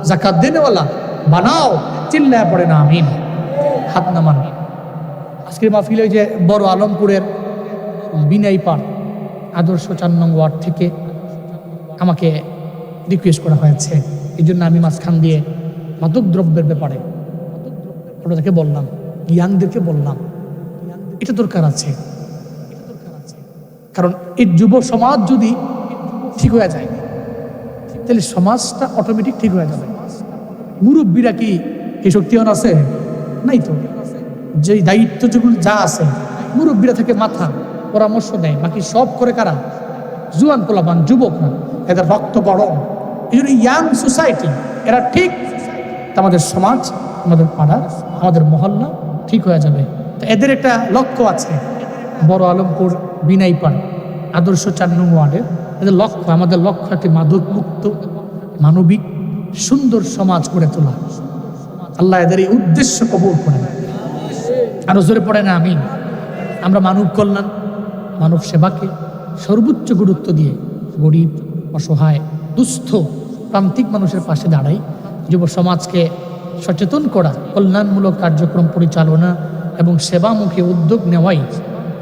যাকাত দেনেওয়ালা বানাও। চিল্লায় পড়ে না আমিন। হাত নামান। আজকের মাহফিলে যে বড় আলমপুরের বিনাই পাড় আদর্শ 4 নং ওয়ার্ড থেকে আমাকে রিকোয়েস্ট করা হয়েছে, এই জন্য আমি মাঝখান দিয়ে মাদক দ্রব্যের ব্যাপারে ওটাকে বললাম, ইয়াংদেরকে বললাম এটা দরকার আছে। কারণ এই যুব সমাজ যদি ঠিক হয়ে যায়, তাহলে সমাজটা অটোমেটিক ঠিক হয়ে যাবে। মুরব্বীরা কি এই শক্তিও আছে? নাই তো। যে দায়িত্ব যেগুলো যা আছে, মুরব্বীরা থেকে মাথা পরামর্শ দেয়, বাকি সব করে কারা? জুয়ান পোলাপান, যুবক না, এদের রক্ত গরম। এই জন্য ইয়াং সোসাইটি এরা ঠিক, আমাদের সমাজ, আমাদের পাড়া, আমাদের মহল্লা ঠিক হয়ে যাবে। তো এদের একটা লক্ষ্য আছে, বড় আলমপুর বিনাই পাড় আদর্শ 4 নং ওয়ার্ডের এদের লক্ষ্য, আমাদের লক্ষ্য একটি মাদক মুক্ত মানবিক সুন্দর সমাজ গড়ে তোলা। আল্লাহ এদের এই উদ্দেশ্য কবুল করেন। আরো জোরে পড়ে না আমিন। আমরা মানব কল্যাণ, মানব সেবাকে সর্বোচ্চ গুরুত্ব দিয়ে গরিব, অসহায়, দুস্থ, প্রান্তিক মানুষের পাশে দাঁড়াই। যুব সমাজকে সচেতন করা, কল্যাণমূলক কার্যক্রম পরিচালনা এবং সেবামুখী উদ্যোগ নেওয়াই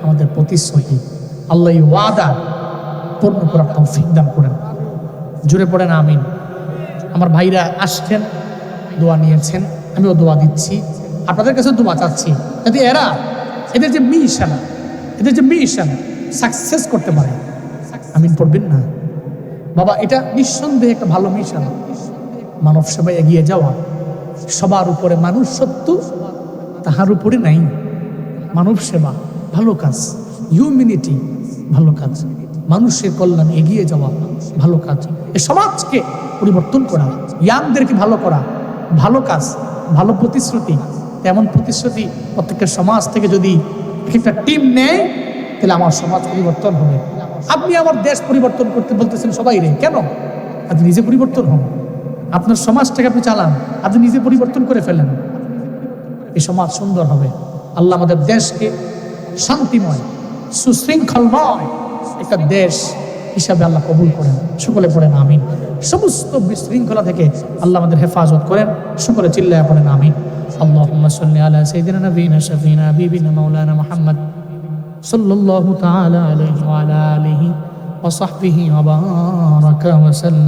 আমাদের প্রতিশ্রুতি। আল্লাহ এই ওয়াদা পূর্ণ করার তৌফিক দান করেন। জোরে পড়েন আমিন। আমার ভাইরা আসছেন, দোয়া নিয়েছেন, আমিও দোয়া দিচ্ছি, আপনাদের কাছে দোয়া চাচ্ছি যাতে এরা এদের যে মিশন সাকসেস করতে পারে। আমিন পড়বেন না বাবা? এটা নিঃসন্দেহে একটা ভালো মিশন, মানব সেবায় এগিয়ে যাওয়া। সবার উপরে মানুষ সত্য, তাহার উপরে নাই মানব সেবা। ভালো কাজ, হিউম্যানিটি ভালো কাজ, মানুষের কল্যাণ এগিয়ে যাওয়া ভালো কাজ, এই সমাজকে পরিবর্তন করা, ইয়াংদেরকে ভালো করা ভালো কাজ, ভালো প্রতিশ্রুতি। তেমন প্রতিশ্রুতি প্রত্যেকটা সমাজ থেকে যদি একটা টিম নেয় তাহলে আমার সমাজ পরিবর্তন হবে। আপনি আমার দেশ পরিবর্তন করতে বলতেছেন সবাই রে, কেন? আপনি নিজে পরিবর্তন হন, আপনার সমাজটাকে আপনি চালান, আপনি নিজে পরিবর্তন করে ফেলেন, এই সমাজ সুন্দর হবে। আল্লাহ আমাদের দেশকে শান্তিময় সুশৃঙ্খলময় একটা দেশ হিসাবে আল্লাহ কবুল করেন। সকলে পড়েন আমিন। সমস্ত বিশৃঙ্খলা থেকে আল্লাহ আমাদের হেফাজত করেন। সকলে চিল্লায়া পড়েন আমিন। আল্লাহুম্মা সাল্লি আলা সাইয়্যিদিনা নাবিয়িনা শাফিনা হাবিবিনা মাওলানা মুহাম্মদ সাল্লাল্লাহু তাআলা আলাইহি ওয়া আলা আলিহি ওয়া সাহবিহি ওয়া বারাকা ওয়া সাল্লাম।